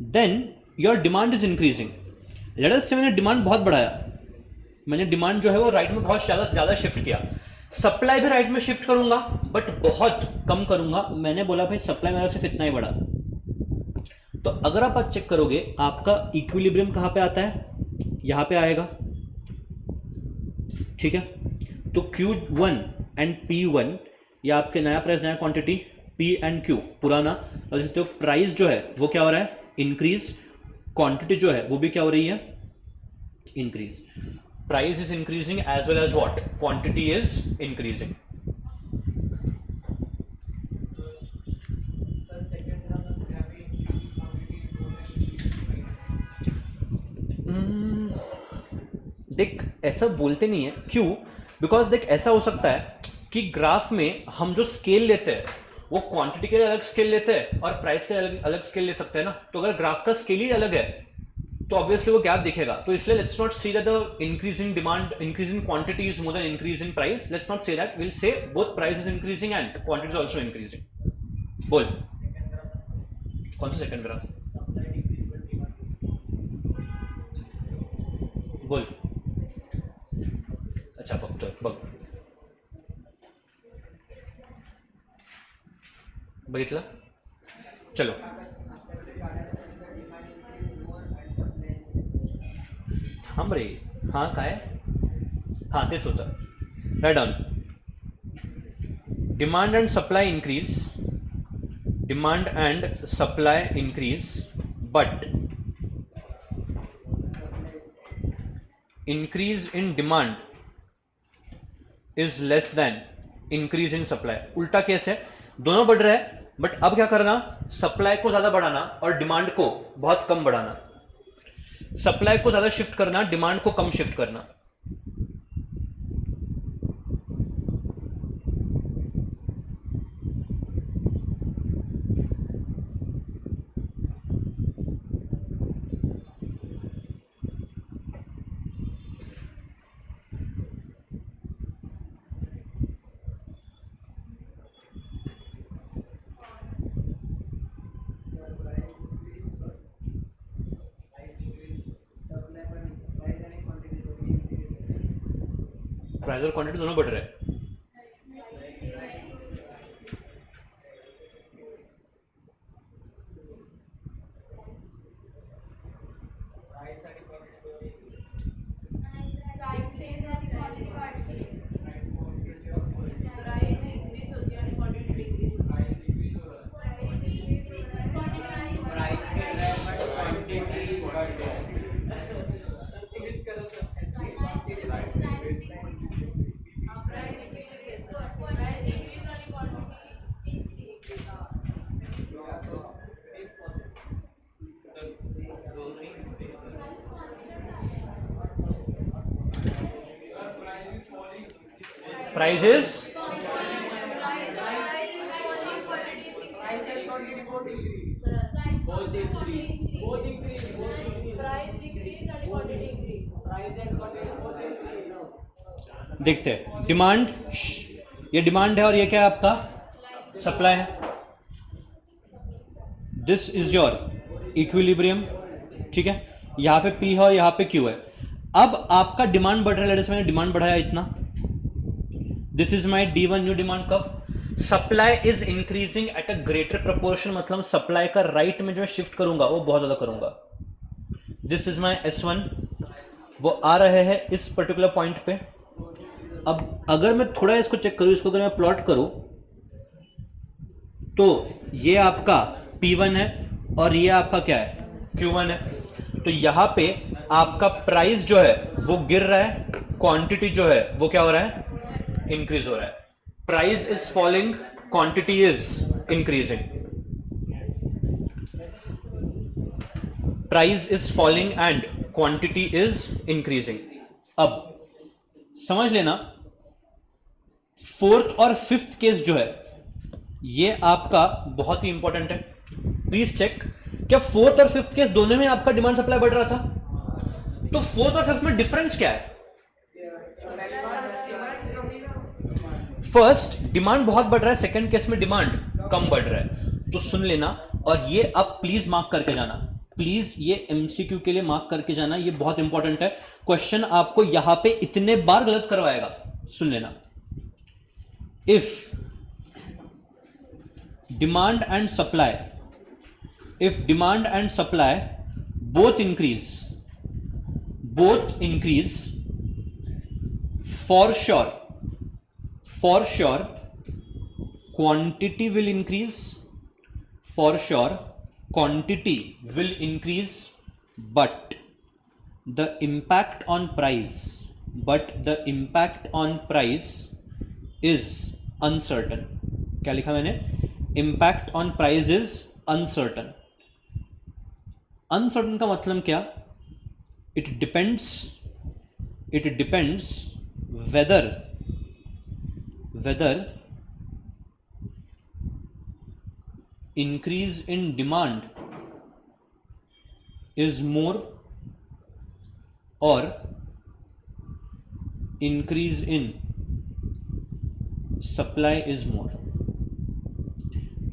Speaker 1: then your demand is increasing. Let us say मैंने डिमांड बहुत बढ़ाया, मैंने डिमांड जो है वो राइट में बहुत ज्यादा से ज्यादा शिफ्ट किया, सप्लाई भी राइट में शिफ्ट करूंगा बट बहुत कम करूंगा। मैंने बोला भाई सप्लाई मेरा सिर्फ इतना ही बढ़ा। तो अगर आप आज चेक करोगे आपका इक्विलिब्रियम कहां पे आता है, यहां पे आएगा, ठीक है। तो Q1 एंड P1 ये आपके नया प्राइस नया क्वांटिटी, P एंड Q पुराना। और तो प्राइस जो है वो क्या हो रहा है, इंक्रीज, क्वांटिटी जो है वो भी क्या हो रही है, increase. Price is increasing as well as what, quantity is increasing. देख ऐसा बोलते नहीं है, क्यों, बिकॉज देख ऐसा हो सकता है कि ग्राफ में हम जो स्केल लेते हैं वो क्वांटिटी के लिए अलग स्केल लेते हैं और प्राइस के लिए अलग स्केल ले सकते हैं ना। तो अगर ग्राफ का स्केल ही अलग है तो ऑब्वियसली वो गैप दिखेगा। तो इसलिए let's not see that the increase in demand, increase in quantity is more then increase in price. Let's not say that, will say both price is increasing and quantity is also increasing. बोल, कौन सा second graph? बोल. अच्छा बघतोय, बघ. बघितलं? चलो. थांब रे. हां काय? हां तेच होतं. Right down. Demand and supply increase. Demand and supply increase, but increase in demand is less than increase in supply. उल्टा केस है, दोनों बढ़ रहा है, बट अब क्या करना, सप्लाई को ज्यादा बढ़ाना और डिमांड को बहुत कम बढ़ाना. सप्लाई को ज्यादा शिफ्ट करना, डिमांड को कम शिफ्ट करना. प्राइस और क्वांटिटी दोनों बढ़ रहे हैं. Prices देखते हैं. डिमांड, ये डिमांड है और ये क्या है आपका सप्लाई है. This is your equilibrium. ठीक है, यहां पे P है और यहां पे Q है. अब आपका डिमांड बढ़ रहा है, मैंने डिमांड बढ़ाया इतना. This is my D1 new demand curve. Supply is increasing at a greater proportion, मतलब सप्लाई का राइट में जो मैं शिफ्ट करूंगा वो बहुत ज्यादा करूंगा. दिस इज माई S1, वो आ रहे हैं इस पर्टिकुलर पॉइंट पे. अब अगर मैं थोड़ा इसको चेक करूं, इसको अगर मैं प्लॉट करूं तो ये आपका P1 है और ये आपका क्या है Q1 है. तो यहां पे आपका प्राइस जो है वो गिर रहा है, क्वांटिटी जो है वो क्या हो रहा है, इंक्रीज हो रहा है. Price is falling, quantity is increasing. Price is falling and quantity is increasing. अब समझ लेना, फोर्थ और फिफ्थ केस जो है ये आपका बहुत ही इंपॉर्टेंट है. प्लीज चेक, क्या फोर्थ और फिफ्थ केस दोनों में आपका डिमांड सप्लाई बढ़ रहा था? तो फोर्थ और फिफ्थ में डिफरेंस क्या है? फर्स्ट डिमांड बहुत बढ़ रहा है, सेकंड केस में डिमांड कम बढ़ रहा है. तो सुन लेना, और ये अब प्लीज मार्क करके जाना, प्लीज ये एमसीक्यू के लिए मार्क करके जाना, ये बहुत इंपॉर्टेंट है. क्वेश्चन आपको यहां पे इतने बार गलत करवाएगा, सुन लेना. If demand and supply, if demand and supply both increase, for sure quantity will increase, but the impact on price is uncertain. क्या लिखा मैंने? impact on price is uncertain. Uncertain का मतलब क्या? It depends whether increase in demand is more और increase in supply is more.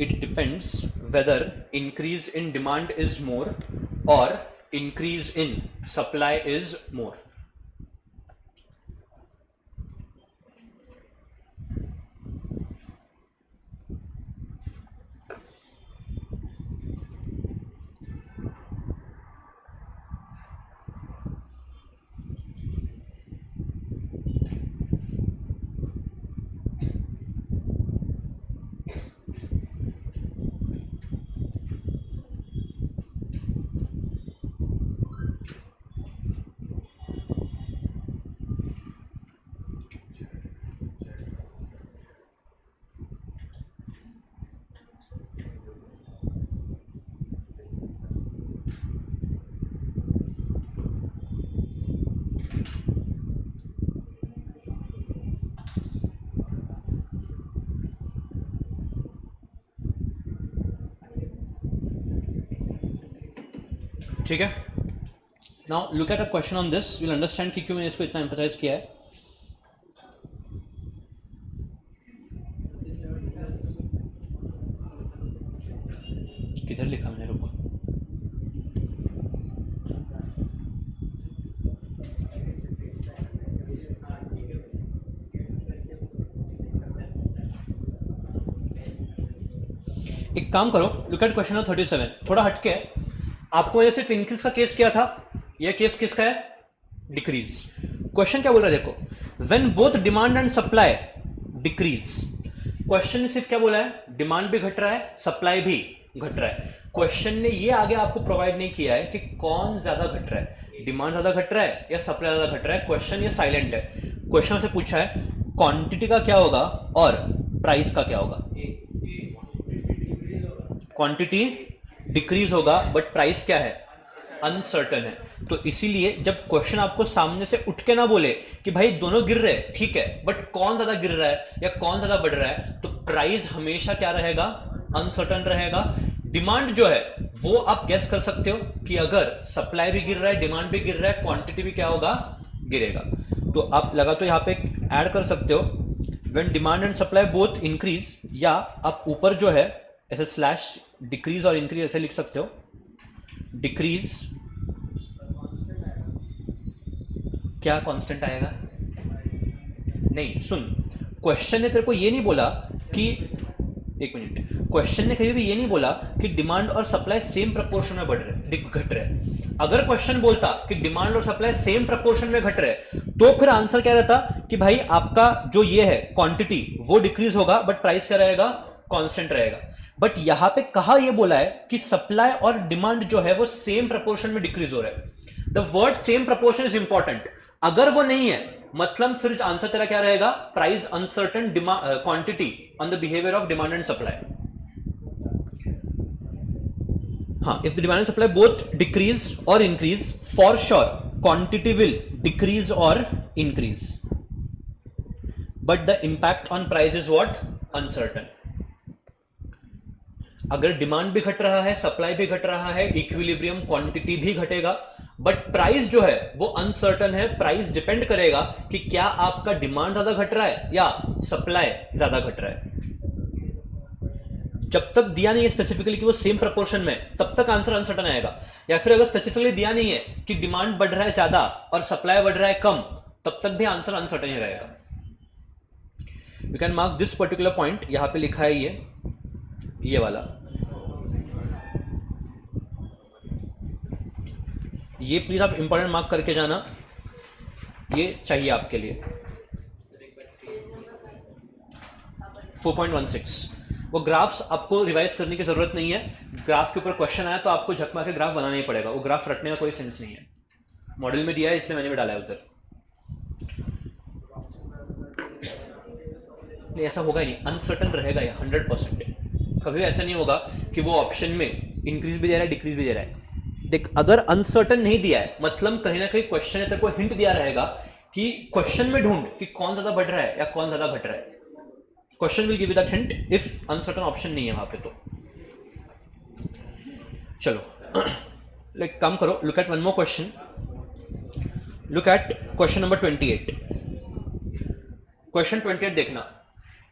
Speaker 1: it depends whether increase in demand is more or increase in supply is more. ठीक है, now look at a question on this, will understand कि क्यों मैंने इसको इतना emphasise किया है. किधर लिखा मैंने, रुको. एक काम करो, लुक एट क्वेश्चन नंबर 37, थोड़ा हटके है. आपको मैंने सिर्फ इंक्रीज का केस किया था, यह केस किसका है, डिक्रीज. क्वेश्चन क्या बोल रहा है देखो, when both demand and supply decrease. Question ने सिर्फ क्या बोला है, डिमांड भी घट रहा है, सप्लाई भी घट रहा है. क्वेश्चन ने ये आगे आपको प्रोवाइड नहीं किया है कि कौन ज्यादा घट रहा है, डिमांड ज्यादा घट रहा है या सप्लाई ज्यादा घट रहा है. क्वेश्चन ये साइलेंट है. क्वेश्चन से पूछा है क्वांटिटी का क्या होगा और प्राइस का क्या होगा. क्वांटिटी डिक्रीज होगा बट प्राइस क्या है, अनसर्टन है. तो इसीलिए जब क्वेश्चन आपको सामने से उठ के ना बोले कि भाई दोनों गिर रहे हैं, ठीक है, बट कौन ज्यादा गिर रहा है या कौन ज्यादा बढ़ रहा है, तो प्राइस हमेशा क्या रहेगा, अनसर्टन रहेगा. डिमांड जो है वो आप गेस कर सकते हो कि अगर सप्लाई भी गिर रहा है, डिमांड भी गिर रहा है, क्वांटिटी भी क्या होगा, गिरेगा. तो आप लगा तो यहां पे ऐड कर सकते हो, when demand and supply both increase, या आप ऊपर जो है ऐसे स्लैश डिक्रीज और इंक्रीज ऐसे लिख सकते हो. डिक्रीज क्या कांस्टेंट आएगा, नहीं सुन, क्वेश्चन ने तेरे को ये नहीं बोला कि, एक मिनट, क्वेश्चन ने कभी भी ये नहीं बोला कि डिमांड और सप्लाई सेम प्रपोर्शन में बढ़ रहे, घट रहे. अगर क्वेश्चन बोलता कि डिमांड और सप्लाई सेम प्रपोर्शन में घट रहे, तो फिर आंसर क्या रहता कि भाई आपका जो ये है क्वांटिटी वो डिक्रीज होगा बट प्राइस क्या रहेगा, कांस्टेंट रहेगा. बट यहां पे कहा यह बोला है कि सप्लाई और डिमांड जो है वो सेम प्रपोर्शन में डिक्रीज हो रहा है. The word same proportion is important. अगर वो नहीं है मतलब फिर आंसर तेरा क्या रहेगा, price uncertain, quantity on the behaviour of demand and supply. हाँ, if the demand and supply both decrease और increase, for sure quantity will decrease और increase, but the impact on price is what, uncertain. अगर demand भी घट रहा है, supply भी घट रहा है, इक्विलिब्रियम क्वांटिटी भी घटेगा, बट प्राइस जो है वो अनसर्टन है. प्राइस डिपेंड करेगा कि क्या आपका डिमांड ज्यादा घट रहा है या सप्लाई ज्यादा घट रहा है. जब तक दिया नहीं है स्पेसिफिकली कि वो सेम प्रोपोर्शन में, तब तक आंसर अनसर्टन आएगा. या फिर अगर स्पेसिफिकली दिया नहीं है कि डिमांड बढ़ रहा है ज्यादा और सप्लाई बढ़ रहा है कम, तब तक भी आंसर अनसर्टन ही रहेगा. You can mark this particular point, यहां पे लिखा है ये वाला, ये प्लीज आप इंपॉर्टेंट मार्क करके जाना, ये चाहिए आपके लिए. 4.16, वो ग्राफ्स आपको रिवाइज करने की जरूरत नहीं है. ग्राफ के ऊपर क्वेश्चन आया तो आपको झकमा के ग्राफ बनाना ही पड़ेगा, वो ग्राफ रटने का कोई सेंस नहीं है. मॉडल में दिया है इसलिए मैंने भी डाला है उधर. ऐसा होगा ही नहीं, अनसर्टन रहेगा ये 100%. कभी ऐसा नहीं होगा कि वो ऑप्शन में इंक्रीज भी दे रहा है, डिक्रीज भी दे रहा है. देख, अगर अनसर्टन नहीं दिया है मतलब कहीं ना कहीं क्वेश्चन ने तेरे को हिंट दिया रहेगा कि क्वेश्चन में ढूंढ कि कौन ज्यादा बढ़ रहा है या कौन ज्यादा घट रहा है. Question will give you that hint if uncertain option नहीं है वहां पे. तो चलो लाइक काम करो, look at one more question. Look at question number 28. Question 28 देखना.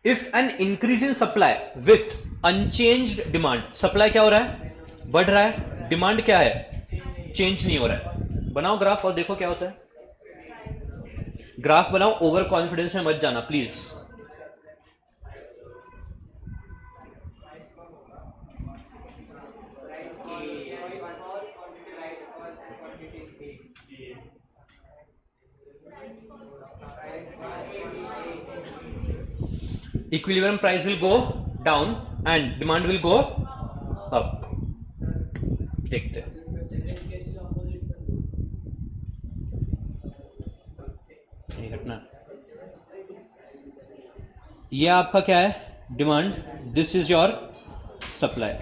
Speaker 1: If an increase in supply with unchanged demand, supply क्या हो रहा है, बढ़ रहा है, डिमांड क्या है, चेंज नहीं हो रहा है। बनाओ ग्राफ और देखो क्या होता है। ग्राफ बनाओ, ओवर कॉन्फिडेंस में मत जाना please. Equilibrium price will go down and demand will go up. देखते हैं। नहीं हटना। ये आपका क्या है, demand, this is your supply,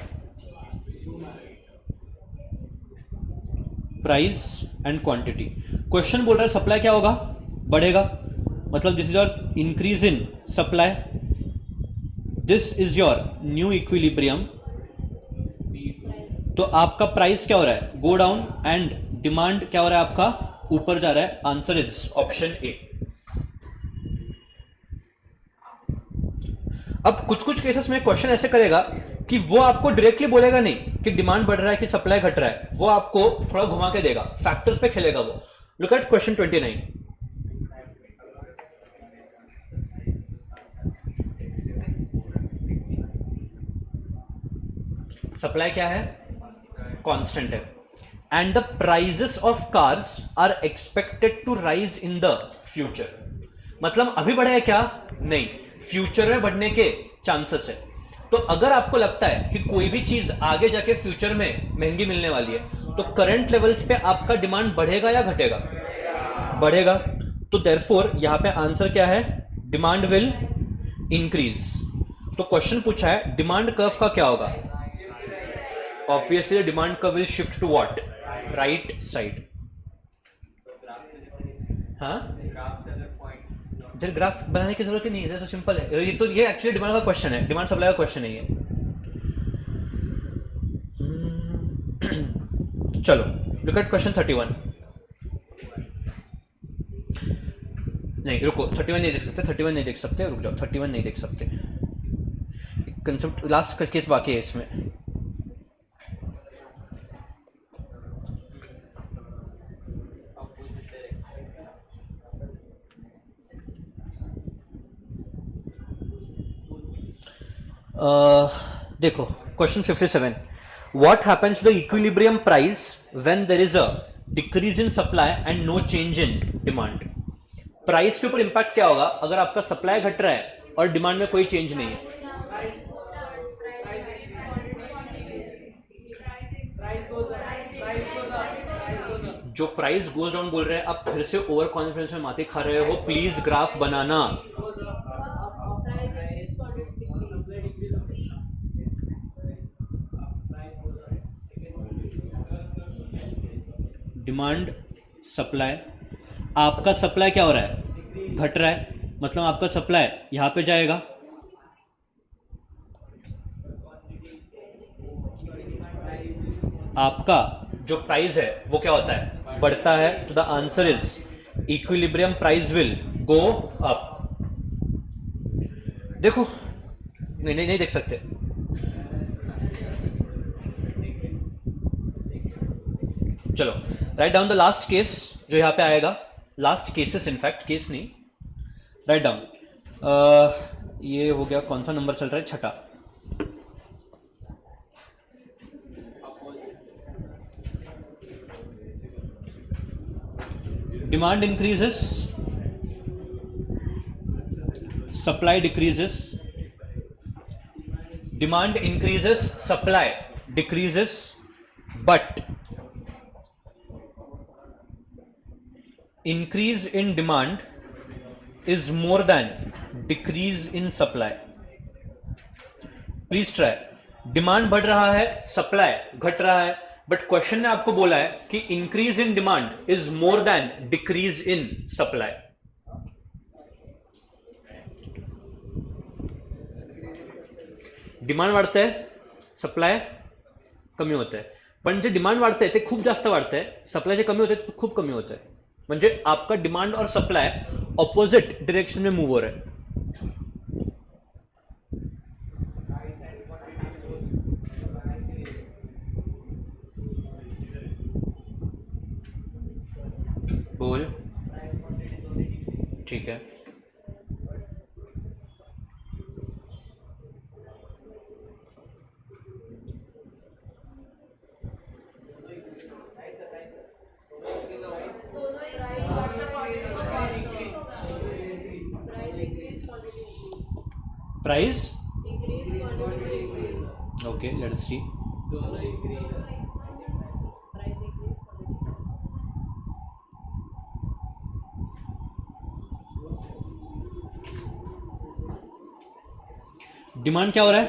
Speaker 1: price and quantity. Question बोल रहा है सप्लाई क्या होगा, बढ़ेगा, मतलब this is your increase in supply, this is your new equilibrium, तो आपका प्राइस क्या हो रहा है, गो डाउन, एंड डिमांड क्या हो रहा है आपका, ऊपर जा रहा है। Answer is option A. अब कुछ कुछ केसेस में क्वेश्चन ऐसे करेगा कि वो आपको डायरेक्टली बोलेगा नहीं कि डिमांड बढ़ रहा है कि सप्लाई घट रहा है, वो आपको थोड़ा घुमा के देगा, फैक्टर्स पे खेलेगा वो। Look at question 29। सप्लाई क्या है, कांस्टेंट है, and the prices of cars are expected to rise in the future. मतलब अभी बढ़े है क्या, नहीं, फ्यूचर में बढ़ने के चांसेस है। तो अगर आपको लगता है कि कोई भी चीज आगे जाके फ्यूचर में महंगी मिलने वाली है, तो करंट लेवल्स पे आपका डिमांड बढ़ेगा या घटेगा, बढ़ेगा। तो देयरफॉर यहां पे आंसर क्या है, डिमांड विल इंक्रीज। तो क्वेश्चन पूछा है डिमांड कर्व का क्या होगा, obviously demand curve will shift to what, right side. हाँ, इधर ग्राफ बनाने की जरूरत ही नहीं है, तो सिंपल है ये। तो ये एक्चुअली डिमांड का क्वेश्चन है, डिमांड सप्लाई का क्वेश्चन है ये। चलो लुक एट क्वेश्चन 31। नहीं रुको, 31 नहीं देख सकते, 31 नहीं देख सकते, रुक जाओ, 31 नहीं देख सकते, कंसेप्ट लास्ट केस बाकी है इसमें। देखो question 57, what happens to the equilibrium price when there is a decrease in supply and no change in demand. Price के ऊपर इंपैक्ट क्या होगा अगर आपका सप्लाई घट रहा है और डिमांड में कोई चेंज नहीं है। जो प्राइस गोज डाउन बोल रहे हैं, आप फिर से ओवर कॉन्फिडेंस में माथे खा रहे हो, please graph banana. Demand supply, आपका सप्लाई क्या हो रहा है, घट रहा है, मतलब आपका सप्लाई यहां पे जाएगा, आपका जो प्राइस है वो क्या होता है, बढ़ता है। तो the answer is equilibrium price will go up. देखो नहीं नहीं नहीं देख सकते, चलो write down the last case जो यहां पे आएगा, लास्ट केसेस इनफैक्ट, केस नहीं, राइट डाउन। ये हो गया, कौन सा नंबर चल रहा है, छठा। Demand increases, supply decreases, demand increases, supply decreases, but increase in demand is more than decrease in supply. Please try. Demand बढ़ रहा है, सप्लाई घट रहा है, बट क्वेश्चन ने आपको बोला है कि increase in demand is more then decrease in supply. Demand वाढतंय, सप्लाय कमी होत आहे, पण जे डिमांड वाढतंय ते खूप जास्त वाढतंय, सप्लाय जे कमी होत आहे ते खूप कमी होत आहे। म्हणजे आपका डिमांड और सप्लाई ऑपोजिट डायरेक्शन में मूव हो रहा है। ठीक है, price okay, let's see. Demand क्या हो रहा है?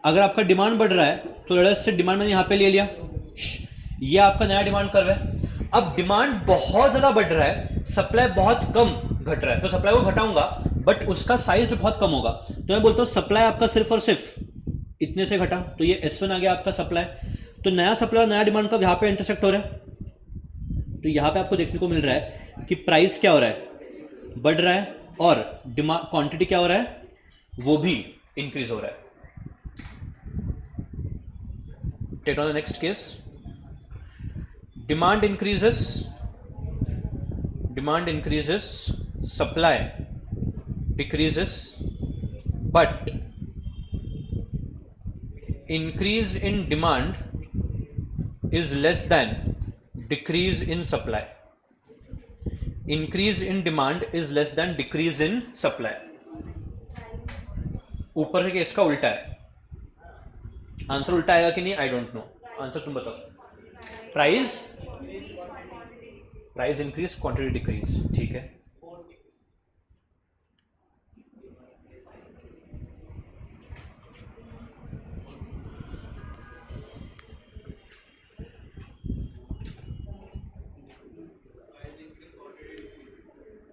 Speaker 1: अगर आपका डिमांड बढ़ रहा है तो लेट्स से डिमांड मैंने यहां पे ले लिया, ये आपका नया डिमांड कर्व है। अब डिमांड बहुत ज्यादा बढ़ रहा है, सप्लाई बहुत कम घट रहा है, तो सप्लाई को घटाऊंगा बट उसका साइज जो बहुत कम होगा, तो मैं बोलता हूं सप्लाई आपका सिर्फ और सिर्फ इतने से घटा, तो ये S1 आ गया आपका सप्लाई। तो नया सप्लाई और नया डिमांड कर्व यहां पे इंटरसेक्ट हो रहा है, तो यहां पे आपको देखने को मिल रहा है कि प्राइस क्या हो रहा है, बढ़ रहा है, और डिमांड क्वांटिटी क्या हो रहा है, वो भी इंक्रीज हो रहा है। Take on the next case, demand increases, supply decreases, but increase in demand is less than decrease in supply. Increase in demand is less than decrease in supply. ऊपर के केस का उल्टा है। आंसर उल्टा आएगा कि नहीं, आई डोंट नो, आंसर तुम बताओ। प्राइस इंक्रीज, क्वांटिटी डिक्रीज, ठीक है।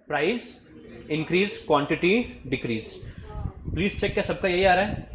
Speaker 1: Price increase, quantity decrease. Please check, क्या सबका यही आ रहा है?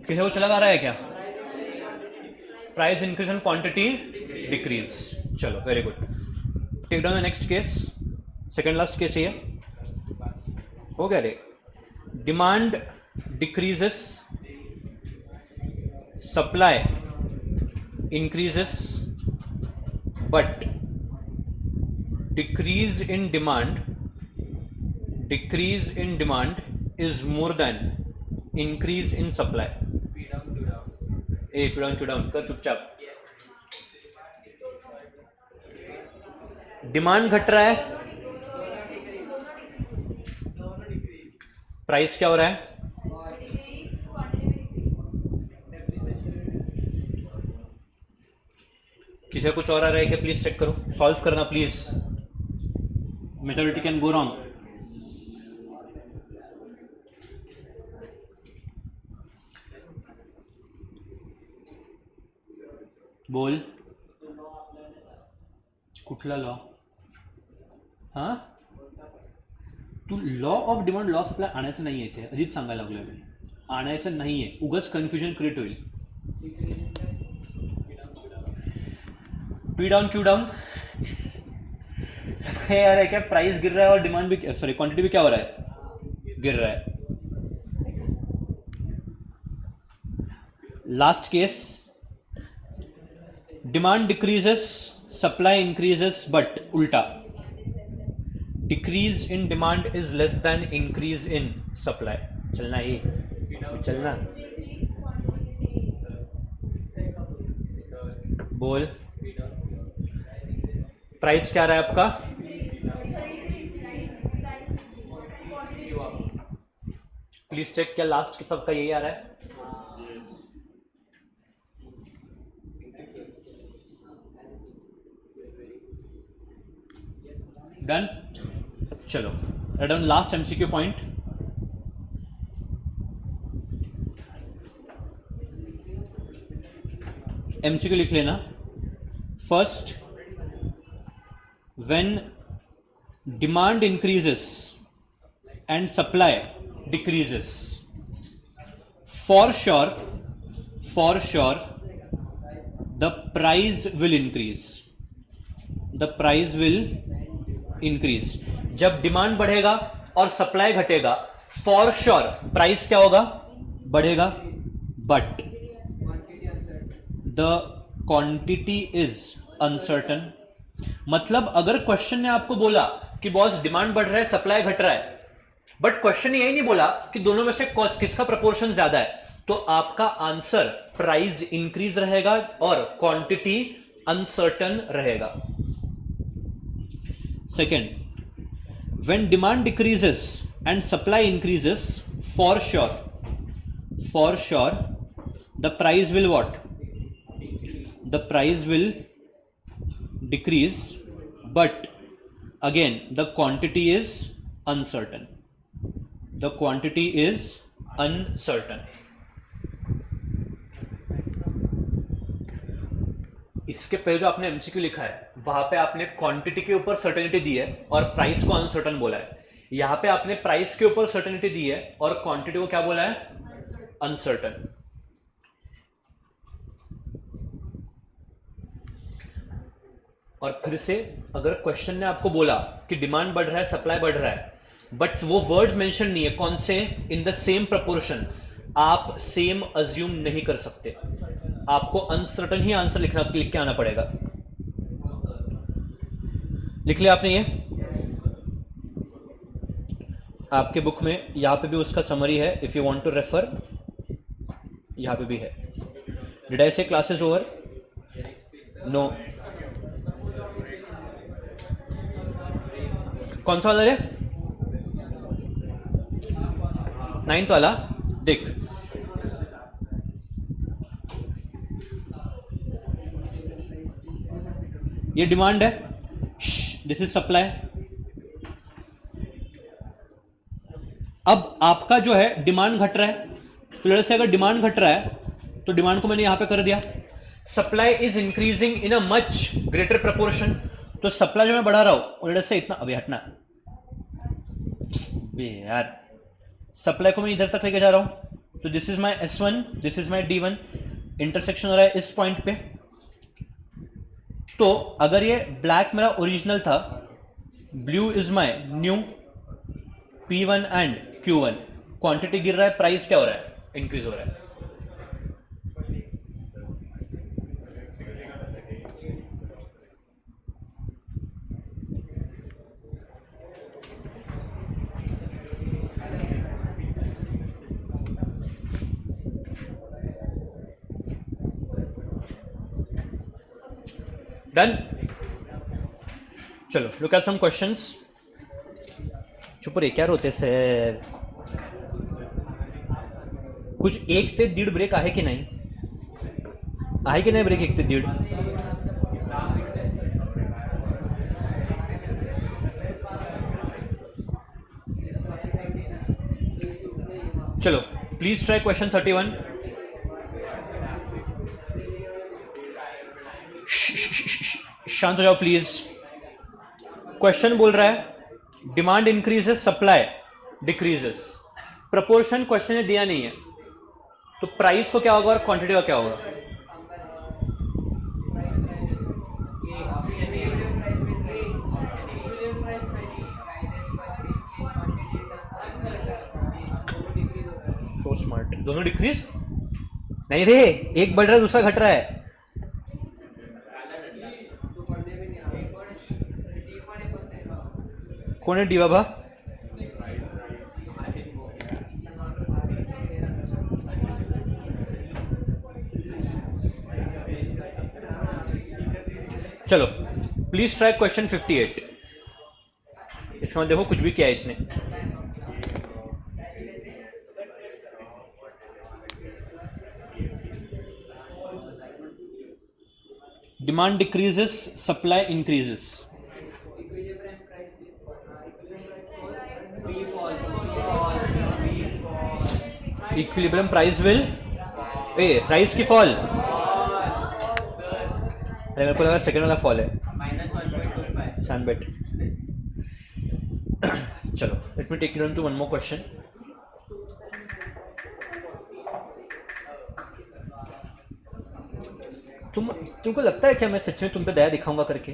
Speaker 1: किसी को चला आ रहा है क्या? Price increase and quantity decrease. चलो, very good. Take down the next case, second last case ये हो गया रे। Demand decreases, supply increases, but decrease in demand is more than increase in supply. P down कर चुपचाप। Demand घट रहा है, प्राइस क्या हो रहा है? किसी कुछ और आ रहा है क्या? प्लीज चेक करो, सॉल्व करना please. Majority can go wrong. बोल, कुठला लॉ? हां, तू law of demand, law supply आणायचं नाही आहे इथे, आधीच सांगायला लागलोय मी, आणायचं नाही आहे, उगाच कन्फ्युजन क्रिएट होईल। पी डाउन क्यू डाउन यार है क्या? प्राइस गिर रहा है और डिमांड भी, सॉरी क्वांटिटी भी क्या हो रहा है? गिर रहा है। Last case, demand decreases, supply increases, but उल्टा, decrease in demand is less than increase in supply. चलना ये, चलना। बोल, प्राइस क्या रहा है आपका? प्लीज चेक, क्या लास्ट के सबका यही आ रहा है? डन। चलो, done. Last MCQ point, MCQ लिख लेना. First, when demand increases and supply decreases, for sure the price will increase. The price will increase. जब डिमांड बढ़ेगा और सप्लाई घटेगा, फॉर श्योर प्राइस क्या होगा? बढ़ेगा. But the quantity is uncertain. मतलब अगर क्वेश्चन ने आपको बोला कि बॉस डिमांड बढ़ रहा है, सप्लाई घट रहा है, बट क्वेश्चन ने यही नहीं बोला कि दोनों में से किसका प्रोपोर्शन ज्यादा है, तो आपका आंसर प्राइस इंक्रीज रहेगा और क्वांटिटी अनसर्टन रहेगा. Second, when demand decreases and supply increases, for sure the price will what? The price will decrease, but again the quantity is uncertain. The quantity is uncertain. इसके पहले जो आपने MCQ लिखा है वहां पे आपने क्वांटिटी के ऊपर सर्टेनिटी दी है और प्राइस को अनसर्टन बोला है. यहां पे आपने प्राइस के ऊपर सर्टेनिटी दी है और क्वांटिटी को क्या बोला है? अनसर्टन. और फिर से अगर क्वेश्चन ने आपको बोला कि डिमांड बढ़ रहा है, सप्लाई बढ़ रहा है, बट वो वर्ड्स मेंशन नहीं है कौन से, इन द सेम प्रोपोर्शन, आप सेम अज्यूम नहीं कर सकते. आपको अनसर्टन ही आंसर लिख के आना पड़ेगा. लिख लिया आपने? ये आपके बुक में यहां पे भी उसका समरी है, if you want to refer, यहां पे भी है. डिड आई से क्लासेस ओवर? नो. कौन सा वाला है? 9th वाला. देख, ये डिमांड है, दिस इज सप्लाई. अब आपका जो है डिमांड घट रहा है, तो लेट्स से अगर डिमांड घट रहा है तो डिमांड को मैंने यहां पे कर दिया. Supply is increasing in a much greater proportion, तो सप्लाई जो मैं बढ़ा रहा हूं लेट्स से इतना, अभी हटना यार, सप्लाई को मैं इधर तक लेके जा रहा हूं, तो this is my S1, this is my D1, intersection हो रहा है इस पॉइंट पे. तो अगर ये ब्लैक मेरा ओरिजिनल था, blue is my new, P1 and Q1, quantity गिर रहा है, प्राइस क्या हो रहा है? इंक्रीज हो रहा है. डन. चलो लुक एट सम क्वेश्चंस. चुप रे, क्या रोते सर? कुछ 1 ते 1.5 ब्रेक आहे की नाही? आहे की नाही ब्रेक 1 ते 1.5? चलो प्लीज ट्राई क्वेश्चन 31. शांत हो जाओ प्लीज. क्वेश्चन बोल रहा है demand increases, supply decreases. Proportion question ने दिया नहीं है, तो प्राइस को क्या होगा और क्वांटिटी का क्या होगा? So smart. दोनों डिक्रीज नहीं रे, एक बढ़ रहा है दूसरा घट रहा है. कौन है डी बाबा? चलो प्लीज ट्राई क्वेश्चन 58. इसका मतलब देखो कुछ भी किया है इसने. Demand decreases, supply increases. Equilibrium price will, price की फॉल, अरे मेरे को लगा सेकंड वाला फॉल है।
Speaker 2: -1.25
Speaker 1: शान बेट। चलो let me take you to one more question. तुमको लगता है क्या मैं सच में तुम पे दया दिखाऊंगा करके?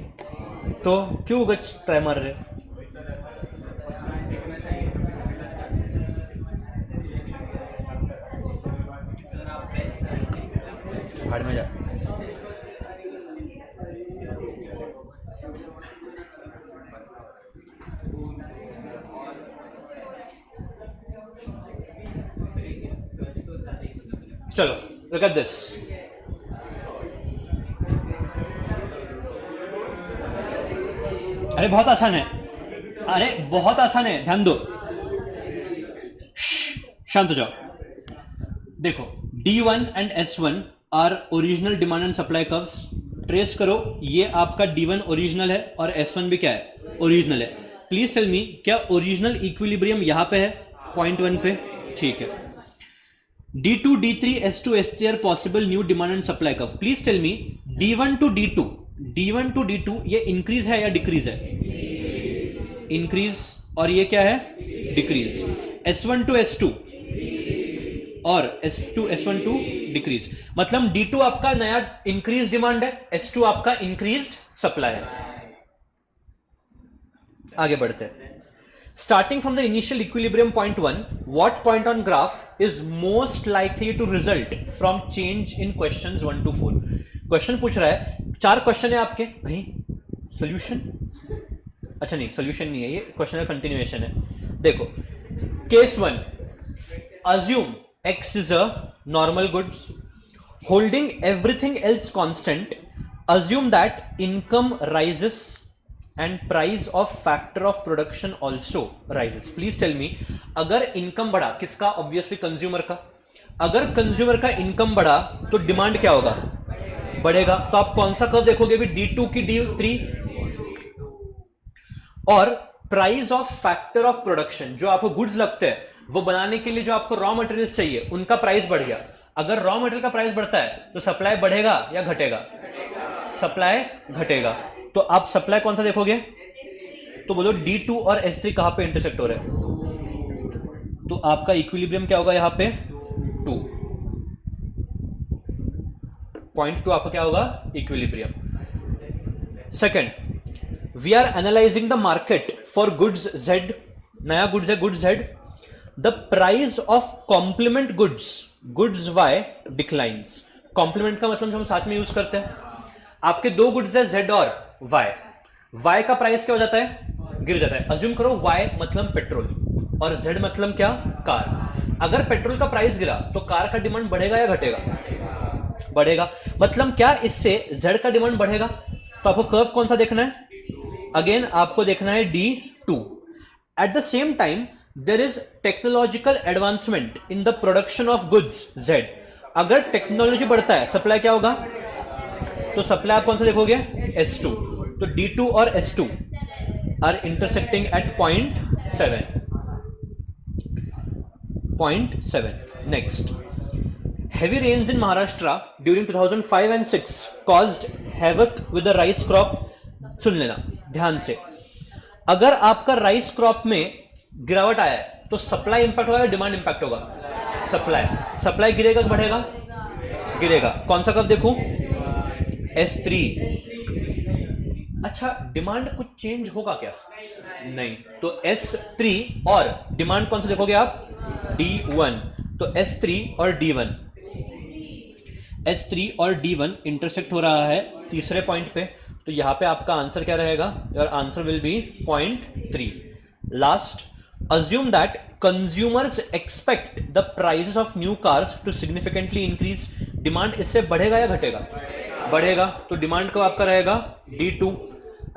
Speaker 1: तो क्यों गच ट्राई मार रहे? भाड़ में जा। चलो look at this. अरे बहुत आसान है, अरे बहुत आसान है, ध्यान दो, शांत हो जाओ। देखो D1 and S1 are original demand and supply curves. Trace करो, ये आपका D1 ओरिजिनल है और S1 भी क्या है? ओरिजिनल है। प्लीज टेल मी, क्या ओरिजिनल इक्विलिब्रियम यहां पे है पॉइंट 1 पे? ठीक है। D2, D3, S2, S3 are possible new demand and supply curve. Please tell me D1 to D2 ये इंक्रीज है या डिक्रीज है? इंक्रीज। और ये क्या है? डिक्रीज। S1 टू S2 और S1 टू डिक्रीज। मतलब D2 आपका नया इंक्रीज डिमांड है, S2 आपका इंक्रीज सप्लाई है। आगे बढ़ते हैं। Starting from the initial equilibrium point 1, what point on graph is most likely to result from change in questions 1 to 4? Question पूछ रहा है, 4 क्वेश्चन है आपके भाई, सॉल्यूशन? अच्छा नहीं, सॉल्यूशन नहीं है, ये क्वेश्चन का कंटिन्यूएशन है। देखो case 1, assume x is a normal goods holding everything else constant, assume that income rises and price of factor of production also rises. Please tell me, अगर इनकम बढ़ा, किसका? ऑब्वियसली कंज्यूमर का। अगर consumer का income बढ़ा तो demand क्या होगा? बढ़ेगा। तो आप कौन सा कर्व देखोगे भी, D2 की D3? और price of factor of production, जो आपको गुड्स लगते हैं वो बनाने के लिए जो आपको रॉ मटेरियल्स चाहिए उनका प्राइस बढ़ गया। अगर रॉ मटेरियल का प्राइस बढ़ता है तो सप्लाई बढ़ेगा या घटेगा? सप्लाई घटेगा। तो आप सप्लाई कौन सा देखोगे? तो बोलो D2 और S3 कहां पे इंटरसेक्ट हो रहे हैं? तो आपका इक्विलिब्रियम क्या होगा यहां पे? 2. पॉइंट 2 आपका क्या होगा? Equilibrium. Second, we are analysing the market for goods Z। नया गुड्स है, goods Z। The price of complement goods Y declines. Complement का मतलब जो हम साथ में यूज करते हैं, आपके 2 गुड्स है Z और Y का प्राइस क्या हो जाता है? गिर जाता है। अज्यूम करो Y मतलब पेट्रोल और Z मतलब क्या? कार। अगर पेट्रोल का प्राइस गिरा तो कार का डिमांड बढ़ेगा या घटेगा? बढ़ेगा। मतलब क्या इससे Z का डिमांड बढ़ेगा? तो आपको कर्व कौन सा देखना है? अगेन आपको देखना है D2। At the same time there is technological advancement in the production of goods Z। अगर टेक्नोलॉजी बढ़ता है, सप्लाई क्या होगा? तो सप्लाई आप कौन सा देखोगे? S2। तो D2 और S2 are intersecting at point 7. Next, heavy rains in Maharashtra during 2005 and 6 caused havoc with the rice crop. सुन लेना ध्यान से, अगर आपका राइस क्रॉप में गिरावट आया है तो सप्लाई इंपैक्ट होगा या डिमांड इंपैक्ट होगा? सप्लाई गिरेगा, बढ़ेगा? गिरेगा। कौन सा कर्व देखूं? S3। अच्छा, डिमांड कुछ चेंज होगा क्या? नहीं। तो S3 और डिमांड कौन सा देखोगे आप? D1। तो S3 और D1 इंटरसेक्ट हो रहा है तीसरे पॉइंट पे। तो यहां पे आपका आंसर क्या रहेगा? Your answer will be point 3। Last, assume that consumers expect the prices of new cars to significantly increase. Demand इससे बढ़ेगा या घटेगा? बढ़ेगा। तो डिमांड का आपका रहेगा D2।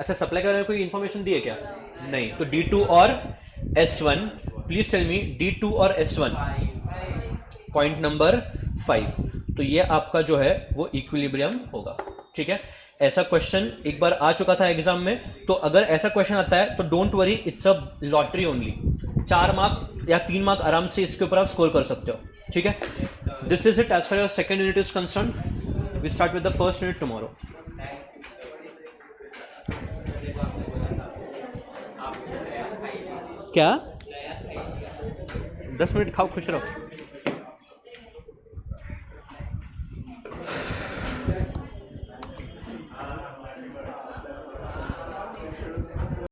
Speaker 1: अच्छा, सप्लाई के बारे में कोई इंफॉर्मेशन दी है क्या? नहीं। तो D2 और S1। Please tell me D2 और S1। Point number 5। तो ये आपका जो है वो इक्विलिब्रियम होगा। ठीक है, ऐसा क्वेश्चन एक बार आ चुका था एग्जाम में, तो अगर ऐसा क्वेश्चन आता है तो don't worry, it's a lottery only. 4 mark या 3 मार्क आराम से इसके ऊपर आप स्कोर कर सकते हो। ठीक है, this is it as far your second unit is concern. We start with the first unit tomorrow. क्या 10 मिनट खाओ खुश रहो